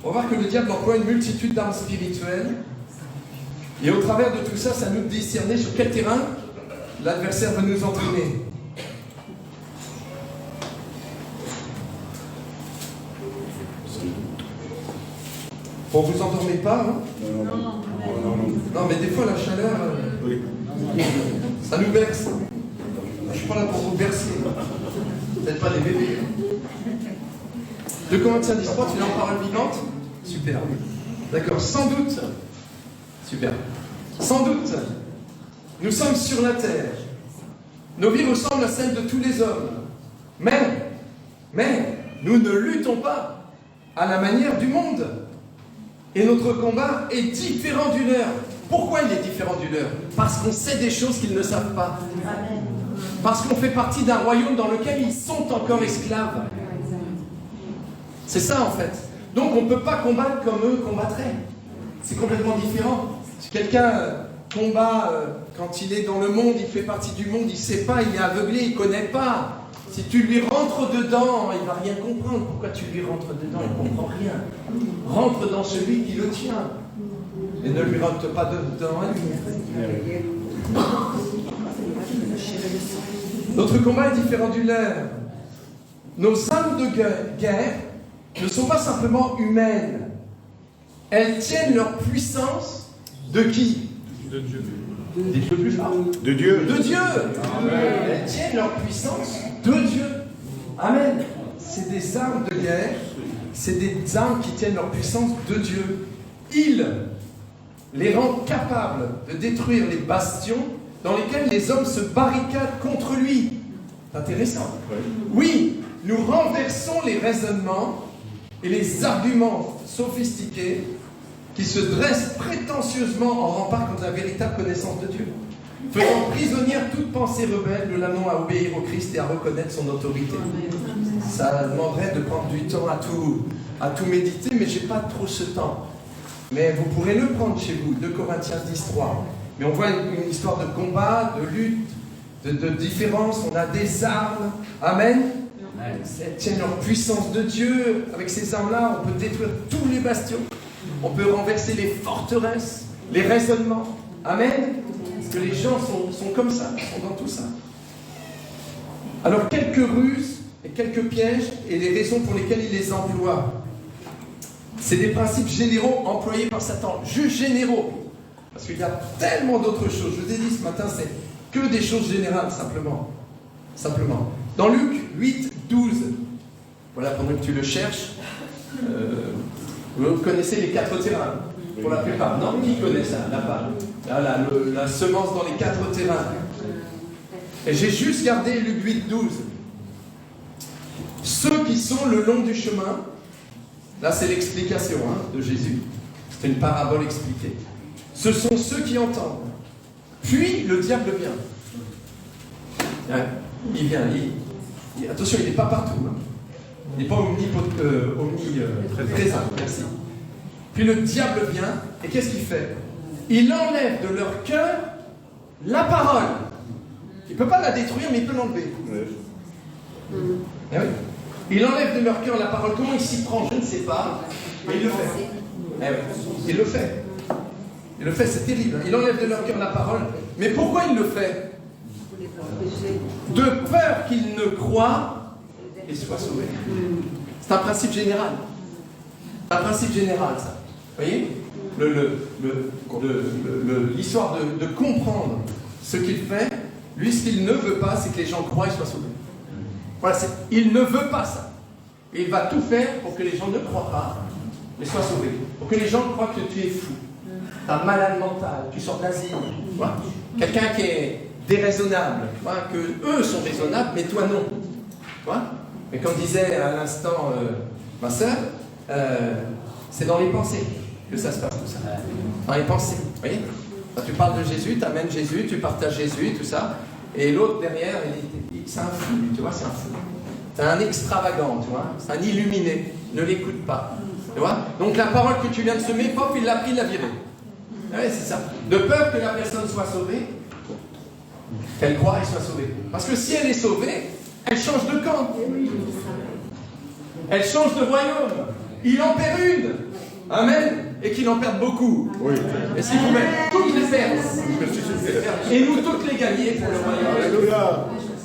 on va voir que le diable emploie une multitude d'armes spirituelles. Et au travers de tout ça, ça nous discerner sur quel terrain l'adversaire veut nous entraîner. Bon, vous endormez pas, hein? Non, mais des fois, la chaleur, ça nous berce. Je suis pas là pour vous bercer. Peut-être pas les bébés. 2 Corinthiens 10.3, tu l'as en parole vivante? Super. D'accord, sans doute. Super. Sans doute, nous sommes sur la terre. Nos vies ressemblent à celles de tous les hommes. Mais, nous ne luttons pas à la manière du monde. Et notre combat est différent du leur. Pourquoi il est différent du leur? Parce qu'on sait des choses qu'ils ne savent pas. Parce qu'on fait partie d'un royaume dans lequel ils sont encore esclaves. C'est ça en fait. Donc on ne peut pas combattre comme eux combattraient. C'est complètement différent. Si quelqu'un combat quand il est dans le monde, il fait partie du monde, il ne sait pas, il est aveuglé, il ne connaît pas. Si tu lui rentres dedans, il ne va rien comprendre. Pourquoi tu lui rentres dedans? Il ne comprend rien. Rentre dans celui qui le tient. Et ne lui rentre pas dedans. Notre combat est différent du leur. Nos armes de guerre ne sont pas simplement humaines. Elles tiennent leur puissance de qui? De Dieu. Dites-le plus fort. De Dieu. De Dieu. Elles tiennent leur puissance de Dieu. Amen. C'est des armes de guerre. C'est des armes qui tiennent leur puissance de Dieu. Il les rend capables de détruire les bastions dans lesquels les hommes se barricadent contre lui. C'est intéressant. Oui, nous renversons les raisonnements et les arguments sophistiqués qui se dressent prétentieusement en rempart contre la véritable connaissance de Dieu. Faisant prisonnière toute pensée rebelle, nous l'amenons à obéir au Christ et à reconnaître son autorité. Ça demanderait de prendre du temps à tout méditer, mais je n'ai pas trop ce temps. Mais vous pourrez le prendre chez vous, 2 Corinthiens 10, 3. Mais on voit une histoire de combat, de lutte, de différence. On a des armes. Amen. Elles tiennent leur puissance de Dieu. Avec ces armes-là, on peut détruire tous les bastions. On peut renverser les forteresses, les raisonnements. Amen. Parce que les gens sont comme ça, sont dans tout ça. Alors, quelques ruses et quelques pièges et les raisons pour lesquelles il les emploie. C'est des principes généraux employés par Satan. Juste généraux. Parce qu'il y a tellement d'autres choses. Je vous ai dit ce matin, c'est que des choses générales, simplement. Dans Luc 8, 12, voilà, pendant que tu le cherches, vous connaissez les 4 terrains, pour la plupart. Non, qui connaît ça? Là-bas. Là, la semence dans les 4 terrains. Et j'ai juste gardé Luc 8, 12. Ceux qui sont le long du chemin, là c'est l'explication de Jésus. C'est une parabole expliquée. Ce sont ceux qui entendent. Puis le diable vient. Il vient. Attention, il n'est pas partout. Il n'est pas omniprésent. Merci. Puis le diable vient, et qu'est-ce qu'il fait? Il enlève de leur cœur la parole. Il ne peut pas la détruire, mais il peut l'enlever. Eh oui. Il enlève de leur cœur la parole. Comment il s'y prend? Je ne sais pas. Mais il le fait. Eh oui. Il le fait. Il le fait, c'est terrible. Il enlève de leur cœur la parole. Mais pourquoi il le fait? De peur qu'ils ne croient et soient sauvés. C'est un principe général. C'est un principe général, ça. Vous voyez? L'histoire de comprendre ce qu'il fait, lui, ce qu'il ne veut pas, c'est que les gens croient et soient sauvés. Voilà, il ne veut pas ça. Et il va tout faire pour que les gens ne croient pas, mais soient sauvés. Pour que les gens croient que tu es fou. Un malade mental, tu sors d'asile. Voilà. Quelqu'un qui est déraisonnable, voilà, que eux sont raisonnables, mais toi non. Voilà. Mais comme disait à l'instant ma sœur, c'est dans les pensées que ça se passe tout ça. Dans les pensées, vous voyez? Quand tu parles de Jésus, tu amènes Jésus, tu partages Jésus, tout ça, et l'autre derrière, c'est un fou, tu vois, c'est un fou. C'est un extravagant, tu vois, c'est un illuminé, ne l'écoute pas. Tu vois? Donc la parole que tu viens de semer, pop, il l'a pris, il l'a virée. Oui, c'est ça. De peur que la personne soit sauvée, qu'elle croit et soit sauvée. Parce que si elle est sauvée, elle change de camp. Elle change de royaume. Il en perd une. Amen. Et qu'il en perde beaucoup. Oui. Et si vous mettez toutes les pertes, et nous toutes les gagner pour le royaume.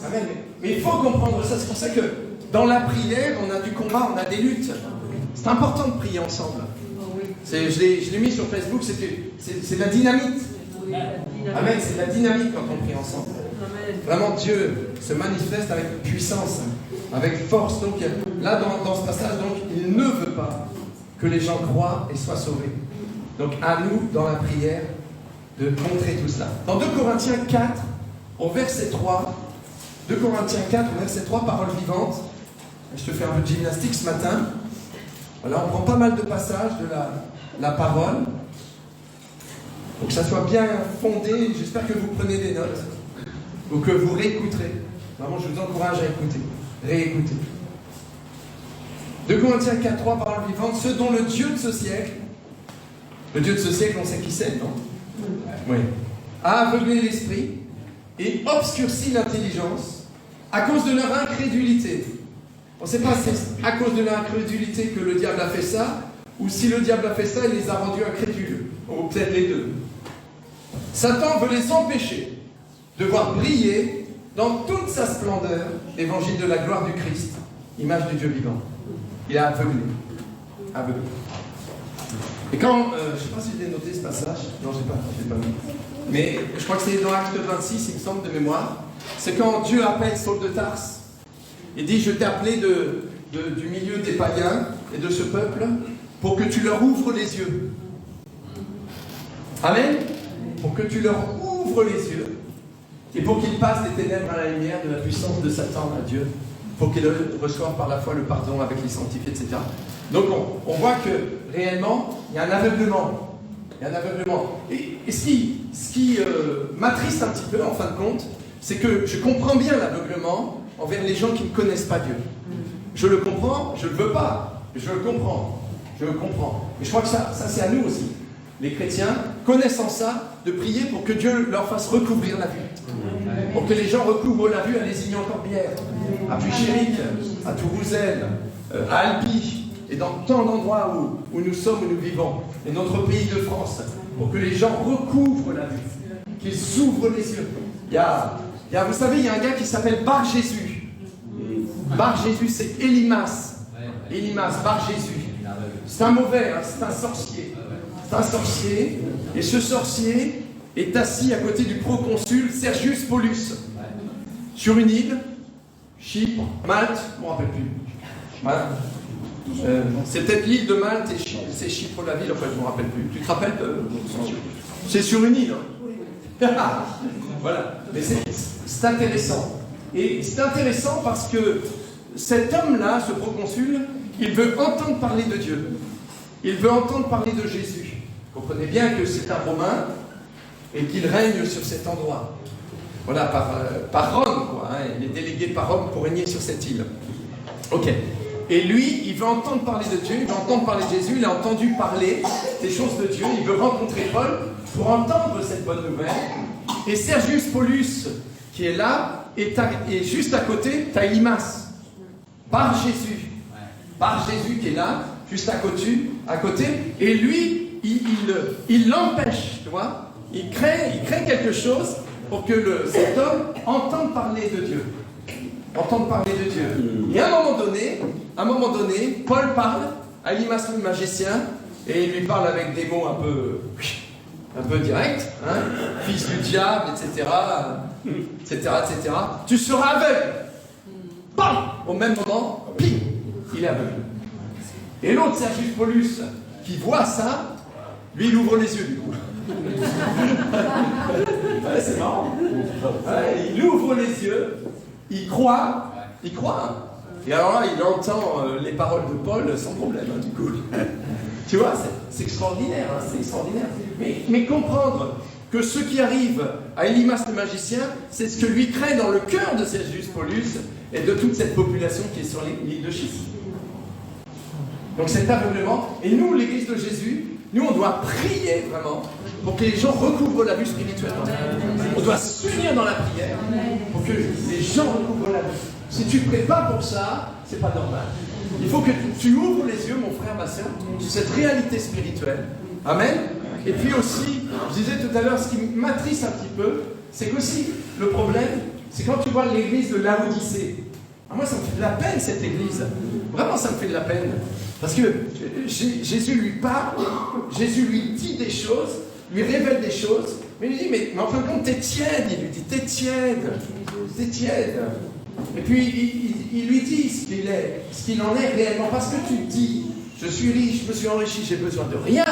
Amen. Mais il faut comprendre ça. C'est pour ça que dans la prière, on a du combat, on a des luttes. C'est important de prier ensemble. Je l'ai mis sur Facebook, c'est de la dynamite. Amen, c'est de la dynamite quand on prie ensemble. Vraiment, Dieu se manifeste avec puissance, avec force. Donc là, dans ce passage, donc, il ne veut pas que les gens croient et soient sauvés. Donc à nous, dans la prière, de contrer tout cela. Dans 2 Corinthiens 4, au verset 3, 2 Corinthiens 4, au verset 3, parole vivante. Je te fais un peu de gymnastique ce matin. Voilà, on prend pas mal de passages de la parole. Pour que ça soit bien fondé, j'espère que vous prenez des notes, ou que vous réécouterez. Vraiment, je vous encourage à écouter, réécouter. 2 Corinthiens 4:3, parole vivante, ce dont le Dieu de ce siècle, le Dieu de ce siècle, on sait qui c'est, non? Oui. A aveuglé l'esprit et obscurci l'intelligence à cause de leur incrédulité. On ne sait pas si c'est à cause de leur incrédulité que le diable a fait ça, ou si le diable a fait ça, il les a rendus incrédules, ou peut-être les deux. Satan veut les empêcher de voir briller dans toute sa splendeur l'évangile de la gloire du Christ, image du Dieu vivant. Il a aveuglé. Aveuglé. Et quand, je ne sais pas si j'ai noté ce passage, non, je n'ai pas mis. Mais je crois que c'est dans Acte 26, il me semble, de mémoire. C'est quand Dieu appelle Saul de Tarse. Il dit, je t'ai appelé du milieu des païens et de ce peuple pour que tu leur ouvres les yeux. Amen. Pour que tu leur ouvres les yeux et pour qu'ils passent des ténèbres à la lumière de la puissance de Satan à Dieu, pour qu'ils reçoivent par la foi le pardon avec les sanctifiés, etc. Donc on voit que réellement, il y a un aveuglement. Il y a un aveuglement. Et ce qui m'attriste un petit peu, en fin de compte, c'est que je comprends bien l'aveuglement envers les gens qui ne connaissent pas Dieu. Je le comprends, je ne le veux pas, je le comprends. Je le comprends. Mais je crois que ça c'est à nous aussi, les chrétiens, connaissant ça, de prier pour que Dieu leur fasse recouvrir la vue. Pour que les gens recouvrent la vue à Lézignan-Corbière, à Puy-Chéric, à Tourouzel, à Albi, et dans tant d'endroits où nous sommes, où nous vivons, et notre pays de France, pour que les gens recouvrent la vue, qu'ils s'ouvrent les yeux. Vous savez, il y a un gars qui s'appelle Bar Jésus. Bar Jésus, c'est Elimas. Elimas, Bar Jésus. C'est un mauvais, hein, c'est un sorcier. C'est un sorcier, et ce sorcier est assis à côté du proconsul Sergius Paulus, sur une île, Chypre, Malte, je ne me rappelle plus. Voilà. C'est peut-être l'île de Malte et c'est Chypre la ville, enfin je ne me rappelle plus. Tu te rappelles c'est sur une île. Hein. Voilà. Mais c'est intéressant. Et c'est intéressant parce que cet homme-là, ce proconsul, il veut entendre parler de Dieu. Il veut entendre parler de Jésus. Comprenez bien que c'est un Romain et qu'il règne sur cet endroit. Voilà, par Rome, quoi. Hein. Il est délégué par Rome pour régner sur cette île. Ok. Et lui, il veut entendre parler de Dieu, il veut entendre parler de Jésus, il a entendu parler des choses de Dieu, il veut rencontrer Paul pour entendre cette bonne nouvelle. Et Sergius Paulus, qui est là, et juste à côté, tu as Elimas, Bar Jésus. Bar Jésus qui est là, juste à côté, et lui, il l'empêche, tu vois. Il crée quelque chose pour que cet homme entende parler de Dieu. Entendre parler de Dieu. Et à un moment donné, Paul parle à Elimas le magicien, et il lui parle avec des mots un peu directs, hein, fils du diable, etc., etc. Tu seras aveugle. Bam! Au même moment, ping, il est aveugle. Et l'autre, Sergius Paulus, qui voit ça, lui, il ouvre les yeux du coup. Ouais, c'est marrant. Ouais, il ouvre les yeux, il croit. Et alors là, il entend les paroles de Paul sans problème, hein, du coup. Tu vois, c'est extraordinaire, hein, c'est extraordinaire. Mais comprendre que ce qui arrive à Elimas le magicien, c'est ce que lui crée dans le cœur de Sergius Paulus et de toute cette population qui est sur l'île de Chypre. Donc cet aveuglement, et nous, l'Église de Jésus, nous, on doit prier vraiment pour que les gens recouvrent la vue spirituelle. On doit s'unir dans la prière pour que les gens recouvrent la vue. Si tu ne pries pas pour ça, c'est pas normal. Il faut que tu ouvres les yeux, mon frère, ma soeur, sur cette réalité spirituelle. Amen. Et puis aussi, je disais tout à l'heure, ce qui m'attriste un petit peu, c'est qu'aussi, le problème, c'est quand tu vois l'église de Laodicée. Moi, ça me fait de la peine, cette église. Vraiment, ça me fait de la peine. Parce que Jésus lui parle, Jésus lui dit des choses, lui révèle des choses, mais il lui dit, mais en fin de compte, t'es tiède. Il lui dit, t'es tiède. Et puis, il lui dit ce qu'il en est réellement. Parce que tu dis, je suis riche, je me suis enrichi, j'ai besoin de rien.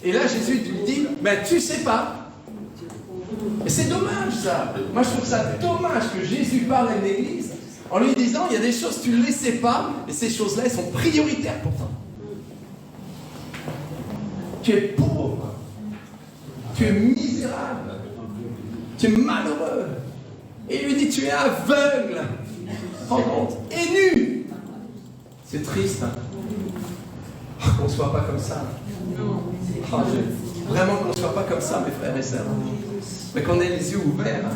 Et là, Jésus lui dit, mais tu sais pas. Et c'est dommage, ça. Moi, je trouve ça dommage que Jésus parle à une église en lui disant, il y a des choses, tu ne les sais pas, et ces choses-là, elles sont prioritaires pour toi. Tu es pauvre. Tu es misérable. Tu es malheureux. Et il lui dit, tu es aveugle. Rends compte, et nu. C'est triste. Hein. Qu'on ne soit pas comme ça. Vraiment qu'on ne soit pas comme ça, mes frères et sœurs. Mais qu'on ait les yeux ouverts.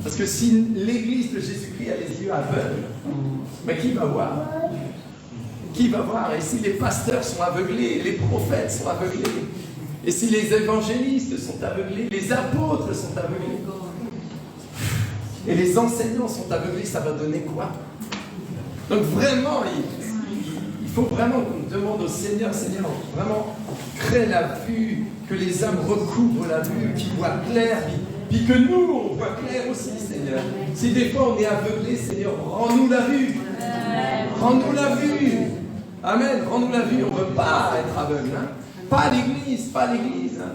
Parce que si l'église de Jésus-Christ a les yeux aveugles, mais qui va voir? Qui va voir? Et si les pasteurs sont aveuglés, les prophètes sont aveuglés, et si les évangélistes sont aveuglés, les apôtres sont aveuglés, et les enseignants sont aveuglés, ça va donner quoi? Donc vraiment, il faut vraiment qu'on demande au Seigneur, Seigneur, vraiment, crée la vue, que les âmes recouvrent la vue, qu'ils voient clair, puis que nous, on voit clair aussi, Seigneur. Si des fois on est aveuglé, Seigneur, rends-nous la vue. Rends-nous la vue. Amen, rends-nous la vue. On ne veut pas être aveugle. Hein? Pas l'église, pas l'église. Hein?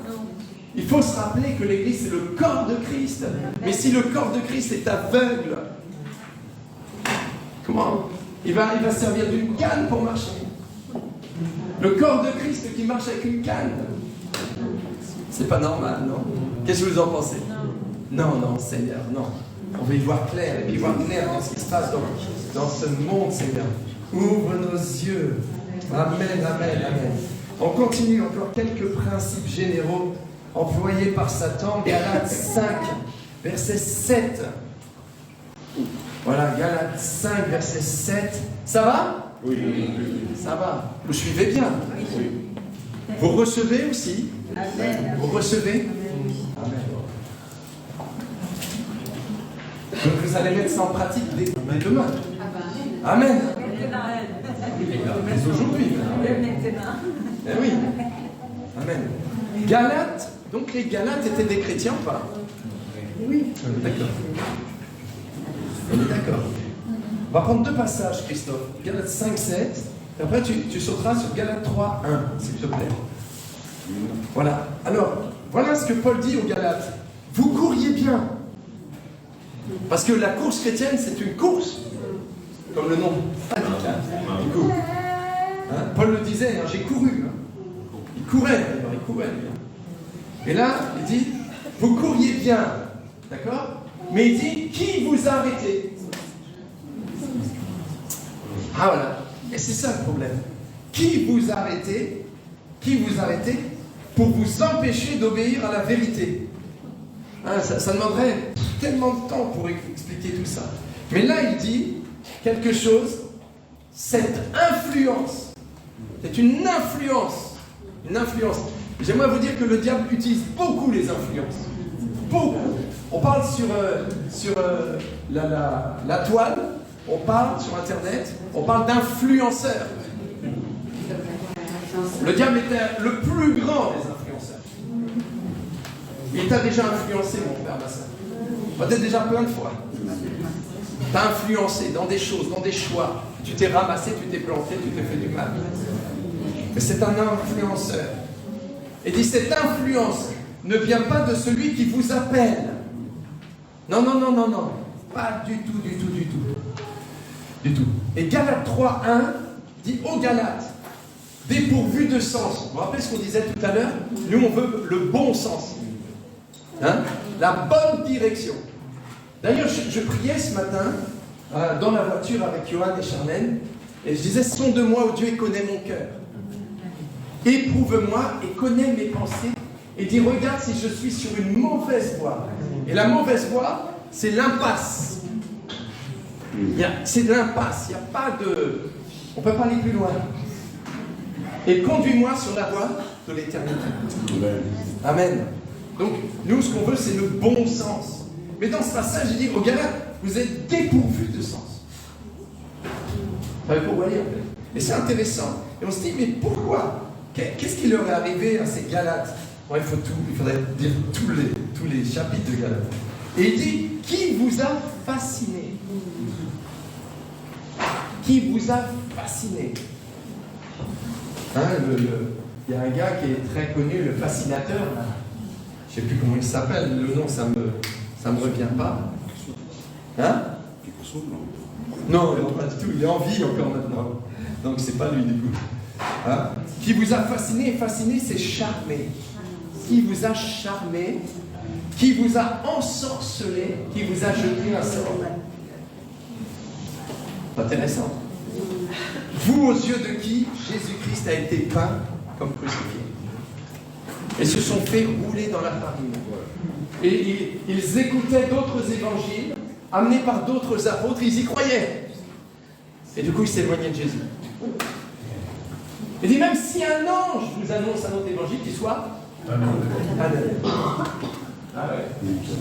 Il faut se rappeler que l'église, c'est le corps de Christ. Mais si le corps de Christ est aveugle, comment? Il va servir d'une canne pour marcher. Le corps de Christ qui marche avec une canne. C'est pas normal, non? Qu'est-ce que vous en pensez? Non, non, Seigneur, non. On veut y voir clair, et puis voir clair dans ce qui se passe dans ce monde, Seigneur. Ouvre nos yeux. Amen, amen, amen. On continue encore quelques principes généraux employés par Satan. Galates 5, verset 7. Voilà, Galates 5, verset 7. Ça va? Oui. Ça va. Vous suivez bien? Oui. Vous recevez aussi? Amen. Vous recevez? Amen. Donc vous allez mettre ça en pratique dès demain. Amen. Dès aujourd'hui. Eh oui. Amen. Galates, donc les Galates étaient des chrétiens ou pas? Oui. On est d'accord. On est d'accord. On va prendre deux passages, Christophe. Galates 5, 7. Et après, tu sauteras sur Galates 3, 1, s'il te plaît. Voilà. Alors, voilà ce que Paul dit aux Galates. Vous couriez bien. Parce que la course chrétienne, c'est une course. Comme le nom indique. Du coup. Hein? Paul le disait, hein, j'ai couru. Hein. Il courait, d'ailleurs, il courait. Et là, il dit, vous couriez bien. D'accord? Mais il dit, qui vous a arrêté? Ah voilà. Et c'est ça le problème. Qui vous a arrêté? Qui vous a arrêté pour vous empêcher d'obéir à la vérité? Hein, ça demanderait tellement de temps pour expliquer tout ça. Mais là, il dit quelque chose. Cette influence, c'est une influence. Une influence. J'aimerais vous dire que le diable utilise beaucoup les influences. Beaucoup. On parle sur la toile, on parle sur Internet, on parle d'influenceurs. Le diable était le plus grand des influenceurs. Il t'a déjà influencé, mon frère, ma soeur. Peut-être déjà plein de fois. T'as influencé dans des choses, dans des choix. Tu t'es ramassé, tu t'es planté, tu t'es fait du mal. Mais c'est un influenceur. Et dit, cette influence ne vient pas de celui qui vous appelle. Non, non, non, non, non. Pas du tout, du tout, du tout. Du tout. Et Galates 3, 1 dit aux Galates, dépourvu de sens. Vous vous rappelez ce qu'on disait tout à l'heure? Nous, on veut le bon sens. Hein? La bonne direction. D'ailleurs, je priais ce matin dans la voiture avec Johan et Charlène, et je disais, sonde-moi, ô Dieu, et connais mon cœur. Éprouve-moi et connais mes pensées, et dis, regarde si je suis sur une mauvaise voie. Et la mauvaise voie, c'est l'impasse. C'est de l'impasse, il n'y a pas de... On ne peut pas aller plus loin. Et conduis-moi sur la voie de l'éternité. Amen. Donc, nous, ce qu'on veut, c'est le bon sens. Mais dans ce passage, il dit, aux Galates, vous êtes dépourvus de sens. Vous savez pourquoi dire, en fait. Et c'est intéressant. Et on se dit, mais pourquoi? Qu'est-ce qui leur est arrivé à ces Galates? Bon, il faudrait dire tous les chapitres de Galates. Et il dit, qui vous a fasciné? Qui vous a fasciné? Hein, il y a un gars qui est très connu, le fascinateur. Là. Je ne sais plus comment il s'appelle, le nom, ça me revient pas. Hein? Non, pas du tout, il est en vie encore maintenant. Donc c'est pas lui du coup. Hein? Qui vous a fasciné? Fasciné, c'est charmé. qui vous a charmé, qui vous a ensorcelé, qui vous a jeté un sort. C'est intéressant. Vous, aux yeux de qui Jésus-Christ a été peint comme crucifié. Et se sont fait rouler dans la farine. Et ils écoutaient d'autres évangiles, amenés par d'autres apôtres, ils y croyaient. Et du coup, ils s'éloignaient de Jésus. Il dit, même si un ange vous annonce un autre évangile, qu'il soit anathème. Ah ouais.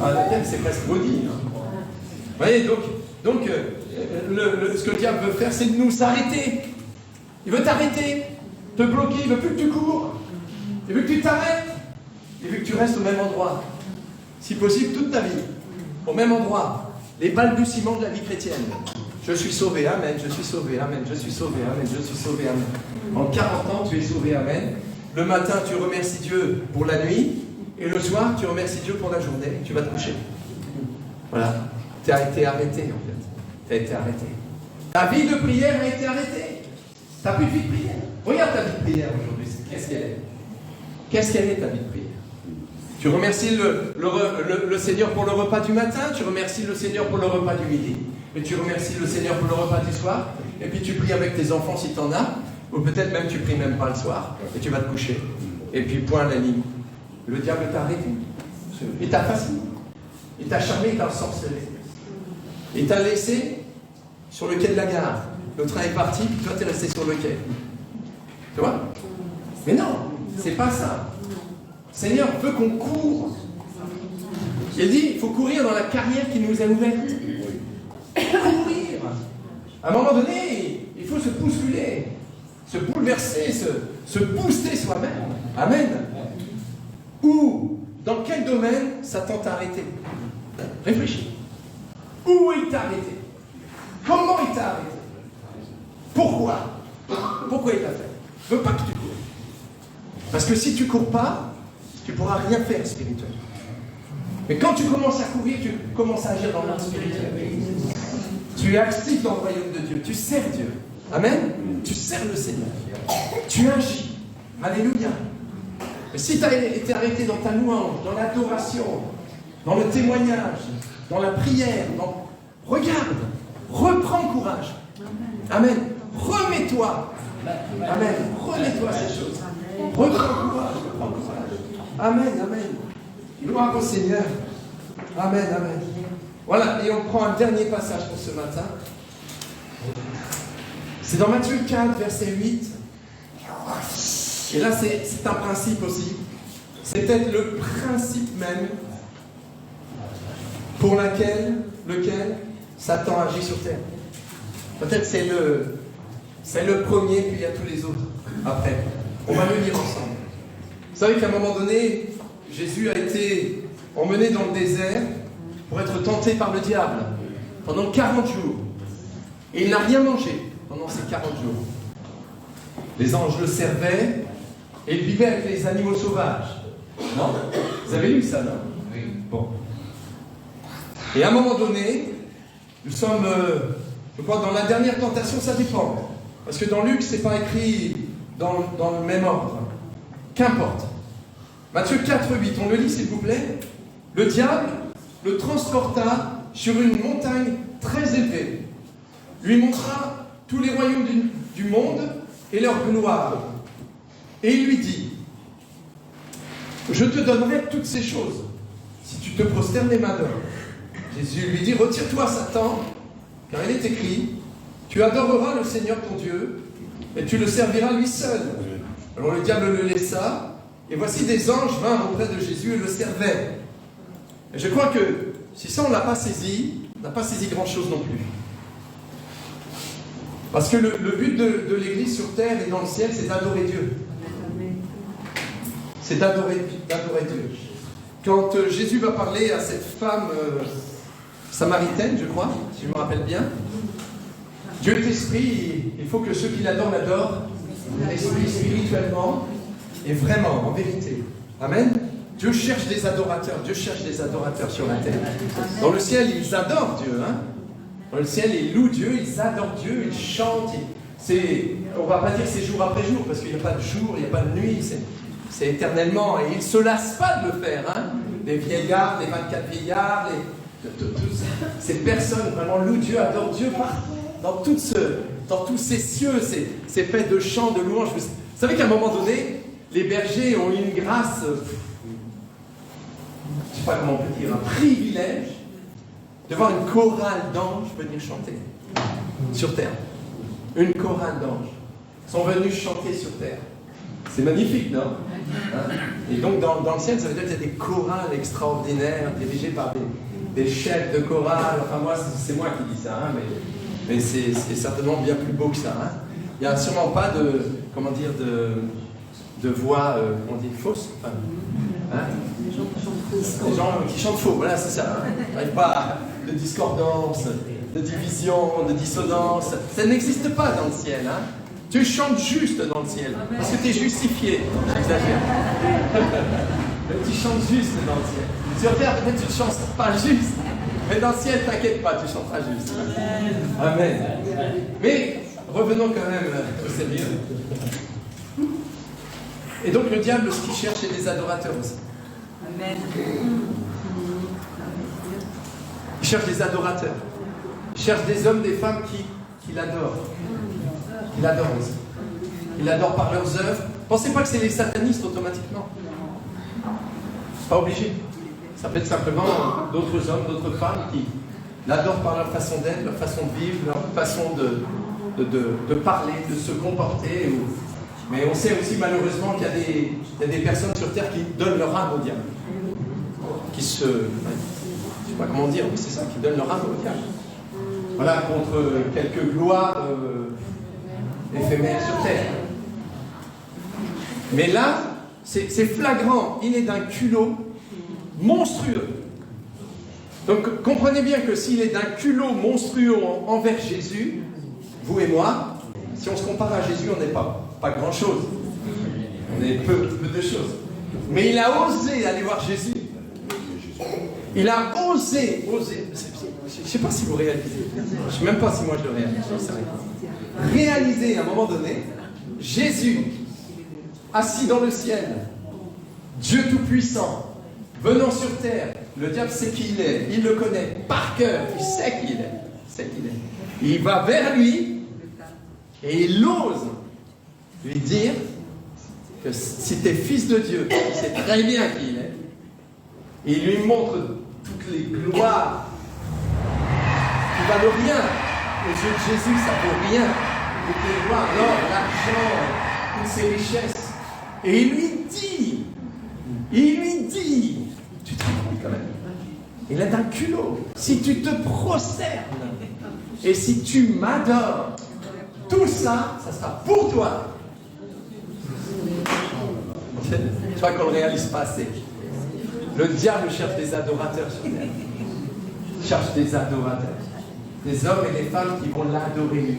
Anathème, c'est presque maudit. Vous voyez, donc ce que le diable veut faire, c'est de nous arrêter. Il veut t'arrêter, te bloquer, il veut plus que tu cours. Il veut que tu t'arrêtes. Il veut que tu restes au même endroit. Si possible, toute ta vie. Au même endroit. Les balbutiements de la vie chrétienne. Je suis sauvé, amen, je suis sauvé, amen, je suis sauvé, amen, je suis sauvé, amen. En 40 ans, tu es sauvé, amen. Le matin, tu remercies Dieu pour la nuit. Et le soir, tu remercies Dieu pour la journée. Tu vas te coucher. Voilà. Tu as été arrêté, en fait. Tu as été arrêté. Ta vie de prière a été arrêtée. Tu n'as plus de vie de prière. Regarde ta vie de prière aujourd'hui. Qu'est-ce qu'elle est? Qu'est-ce qu'elle est, ta vie de prière? Tu remercies le Seigneur pour le repas du matin. Tu remercies le Seigneur pour le repas du midi. Et tu remercies le Seigneur pour le repas du soir. Et puis tu pries avec tes enfants si tu en as. Ou peut-être même tu pries même pas le soir. Et tu vas te coucher. Et puis point à la ligne. Le diable t'a arrêté. Il t'a fasciné. Il t'a charmé, il t'a ensorcelé. Il t'a laissé sur le quai de la gare. Le train est parti, puis toi, tu es resté sur le quai. Tu vois? Mais non, c'est pas ça. Le Seigneur veut qu'on court. Il dit, il faut courir dans la carrière qui nous est ouverte. Courir. À un moment donné, il faut se bousculer, se bouleverser, se booster soi-même. Amen. Où, dans quel domaine Satan t'a arrêté? Réfléchis. Où il t'a arrêté? Comment il t'a arrêté? Pourquoi? Pourquoi il t'a fait? Il ne veut pas que tu cours. Parce que si tu ne cours pas, tu ne pourras rien faire spirituellement. Mais quand tu commences à courir, tu commences à agir dans le monde spirituel. Tu es actif dans le royaume de Dieu. Tu sers Dieu. Amen. Tu sers le Seigneur. Tu agis. Alléluia. Mais si tu as été arrêté dans ta louange, dans l'adoration, dans le témoignage, dans la prière, regarde, reprends courage. Amen. Remets-toi. Amen. Remets-toi ces choses. Reprends courage. Amen. Amen. Gloire au Seigneur. Amen. Amen. Voilà. Et on prend un dernier passage pour ce matin. C'est dans Matthieu 4, verset 8. Et là, c'est un principe aussi. C'est peut-être le principe même pour lequel Satan agit sur terre. Peut-être c'est le premier, puis il y a tous les autres après. On va le lire ensemble. Vous savez qu'à un moment donné, Jésus a été emmené dans le désert pour être tenté par le diable pendant 40 jours. Et il n'a rien mangé pendant ces 40 jours. Les anges le servaient et il vivait avec les animaux sauvages. Non? Vous avez lu ça, non? Oui. Bon. Et à un moment donné, nous sommes, je crois, dans la dernière tentation, ça dépend. Parce que dans Luc, ce n'est pas écrit dans le même ordre. Qu'importe. Matthieu 4, 8, on le lit s'il vous plaît. Le diable le transporta sur une montagne très élevée, lui montra tous les royaumes du monde et leur gloire. Et il lui dit, je te donnerai toutes ces choses si tu te prosternes les mains d'or. Jésus lui dit, retire-toi Satan, car il est écrit, tu adoreras le Seigneur ton Dieu et tu le serviras lui seul. Alors le diable le laissa, et voici des anges vinrent auprès de Jésus et le servaient. Et je crois que si ça on n'a pas saisi grand-chose non plus. Parce que le but de l'Église sur terre et dans le ciel, c'est d'adorer Dieu. C'est d'adorer Dieu. Quand Jésus va parler à cette femme samaritaine, je crois, si je me rappelle bien, Dieu est esprit, il faut que ceux qui l'adorent l'adorent, esprit spirituellement et vraiment, en vérité. Amen. Dieu cherche des adorateurs, Dieu cherche des adorateurs sur la terre. Dans le ciel, ils adorent Dieu, hein. Dans le ciel, ils louent Dieu, ils adorent Dieu, ils chantent. On ne va pas dire c'est jour après jour, parce qu'il n'y a pas de jour, il n'y a pas de nuit. C'est éternellement, et il ne se lasse pas de le faire. Hein. Les vieillards, les 24 vieillards, ces personnes vraiment louent Dieu, adorent Dieu dans tous ces cieux, ces fêtes de chants, de louanges. Vous savez qu'à un moment donné, les bergers ont eu une grâce, je ne sais pas comment on peut dire, un privilège de voir une chorale d'anges venir chanter sur terre. Une chorale d'anges sont venus chanter sur terre. C'est magnifique, non? Hein? Et donc, dans le ciel, ça veut dire qu'il y a des chorales extraordinaires dirigées par des chefs de chorale. Enfin, moi, c'est moi qui dis ça, hein, mais c'est certainement bien plus beau que ça. Hein? Il n'y a sûrement pas de voix, on dit fausse. Enfin, hein? Des gens qui chantent faux, voilà, c'est ça. Hein? Il n'y a pas de discordance, de division, de dissonance. Ça n'existe pas dans le ciel. Hein? Tu chantes juste dans le ciel, parce que tu es justifié. J'exagère. Mais tu chantes juste dans le ciel. Sur terre, peut-être tu ne chantes pas juste, mais dans le ciel, t'inquiète pas, tu chanteras juste. Amen. Mais revenons quand même au Seigneur. Et donc le diable, ce qu'il cherche, c'est des adorateurs aussi. Amen. Il cherche des adorateurs. Il cherche des hommes, des femmes qui l'adorent. Il adore aussi. Il l'adore par leurs œuvres. Pensez pas que c'est les satanistes automatiquement. Pas obligé. Ça peut être simplement d'autres hommes, d'autres femmes qui l'adorent par leur façon d'être, leur façon de vivre, leur façon de parler, de se comporter. Mais on sait aussi malheureusement qu'il y a des personnes sur terre qui donnent leur âme au diable. Je ne sais pas comment dire, mais c'est ça, qui donnent leur âme au diable. Voilà, contre quelques gloires éphémères sur terre. Mais là, c'est flagrant, il est d'un culot monstrueux. Donc comprenez bien que s'il est d'un culot monstrueux envers Jésus, vous et moi, si on se compare à Jésus, on n'est pas grand-chose. On est peu de choses. Mais il a osé aller voir Jésus. Il a osé. Je ne sais pas si vous réalisez. Je ne sais même pas si moi je le réalise. Réaliser à un moment donné, Jésus, assis dans le ciel, Dieu Tout-Puissant, venant sur terre, le diable sait qui il est, il le connaît par cœur, il sait qui il est. Il va vers lui et il ose lui dire que si tu es fils de Dieu, il sait très bien qui il est, et il lui montre toutes les gloires qui valent rien. Aux yeux de Jésus, ça vaut rien. Toutes les gloires, l'or, l'argent, toutes ces richesses. Et il lui dit, tu te rends compte quand même, il est d'un culot. Si tu te prosternes et si tu m'adores, tout ça, ça sera pour toi. Je crois qu'on ne le réalise pas assez. Le diable cherche des adorateurs sur terre. Il cherche des adorateurs. Des hommes et des femmes qui vont l'adorer lui,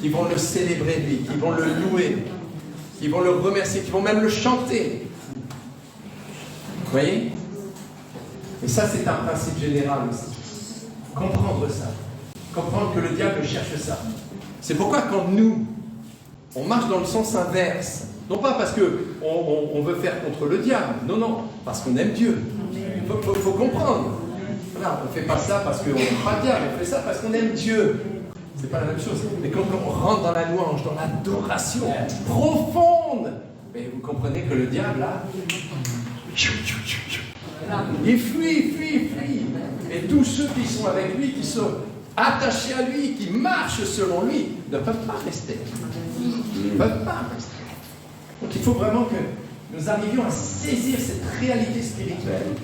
qui vont le célébrer lui, qui vont le louer, qui vont le remercier, qui vont même le chanter. Vous voyez? Et ça, c'est un principe général aussi. Comprendre ça. Comprendre que le diable cherche ça. C'est pourquoi quand nous, on marche dans le sens inverse, non pas parce qu'on veut faire contre le diable, non, parce qu'on aime Dieu. Il faut comprendre. Voilà, on ne fait pas ça parce qu'on n'aime pas le diable, on fait ça parce qu'on aime Dieu. C'est pas la même chose. Mais quand on rentre dans la louange, dans l'adoration profonde, mais vous comprenez que le diable, là, il fuit. Et tous ceux qui sont avec lui, qui sont attachés à lui, qui marchent selon lui, ne peuvent pas rester. Ils ne peuvent pas rester. Donc il faut vraiment que nous arrivions à saisir cette réalité spirituelle.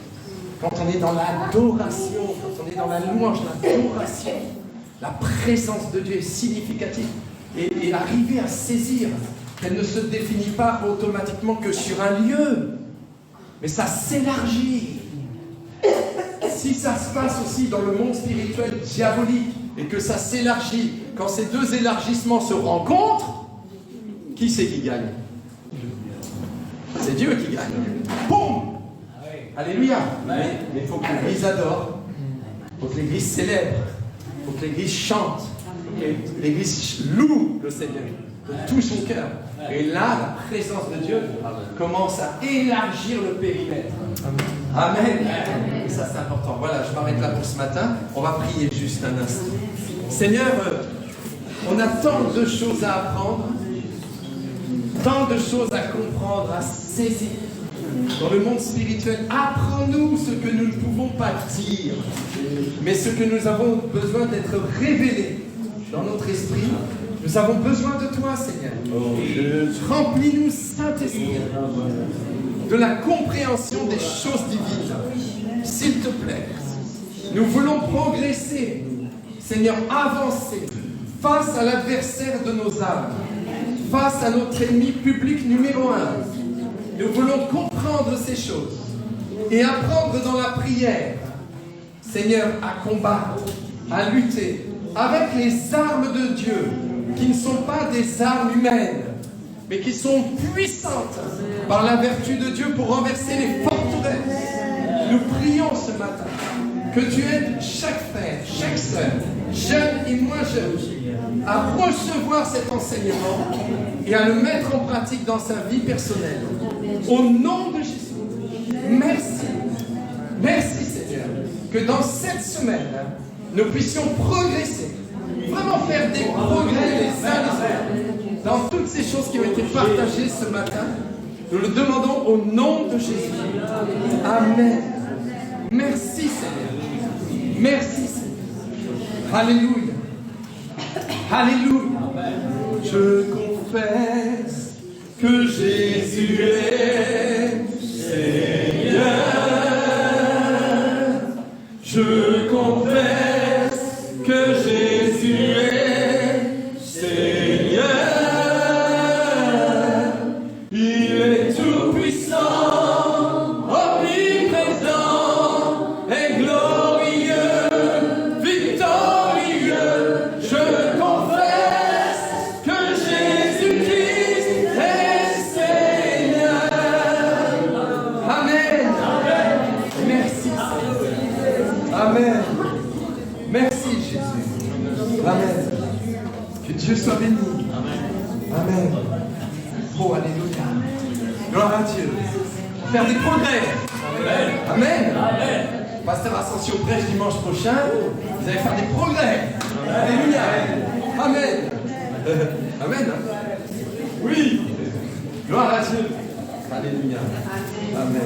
Quand on est dans l'adoration, quand on est dans la louange, l'adoration, la présence de Dieu est significative. Et arriver à saisir qu'elle ne se définit pas automatiquement que sur un lieu, mais ça s'élargit. Si ça se passe aussi dans le monde spirituel diabolique, et que ça s'élargit, quand ces deux élargissements se rencontrent, qui c'est qui gagne? C'est Dieu qui gagne. Boum! Alléluia! Mais il faut que l'Église adore, il faut que l'Église célèbre, il faut que l'Église chante, il faut que l'Église loue le Seigneur de tout son cœur. Et là, la présence de Dieu commence à élargir le périmètre. Amen. Et ça, c'est important. Voilà, je m'arrête là pour ce matin. On va prier juste un instant. Seigneur, on a tant de choses à apprendre, tant de choses à comprendre, à saisir. Dans le monde spirituel, apprends-nous ce que nous ne pouvons pas dire, mais ce que nous avons besoin d'être révélé dans notre esprit. Nous avons besoin de toi, Seigneur. Remplis-nous, Saint-Esprit, de la compréhension des choses divines. S'il te plaît, nous voulons progresser, Seigneur, avancer face à l'adversaire de nos âmes, face à notre ennemi public numéro 1. Nous voulons comprendre ces choses et apprendre dans la prière, Seigneur, à combattre, à lutter avec les armes de Dieu, qui ne sont pas des armes humaines, mais qui sont puissantes par la vertu de Dieu pour renverser les forteresses. Nous prions ce matin que tu aides chaque frère, chaque sœur, jeune et moins jeune, à recevoir cet enseignement et à le mettre en pratique dans sa vie personnelle. Au nom de Jésus, merci. Merci Seigneur, que dans cette semaine, nous puissions progresser, vraiment faire des progrès les uns les autres dans toutes ces choses qui ont été partagées ce matin. Nous le demandons au nom de Jésus. Amen. Merci Seigneur. Merci Seigneur. Alléluia. Alléluia. Je confesse que Jésus est Seigneur. Je confesse que Jésus est Seigneur. Il est tout puissant, omniprésent et glorieux, victorieux. Je confesse que Jésus-Christ est Seigneur. Amen. Merci Seigneur. Amen. Merci Jésus. Amen. Que Dieu soit béni. Amen. Oh, alléluia. Gloire à Dieu. Faire des progrès. Amen. Amen. Pasteur Ascension prêche dimanche prochain. Vous allez faire des progrès. Alléluia. Amen. Amen.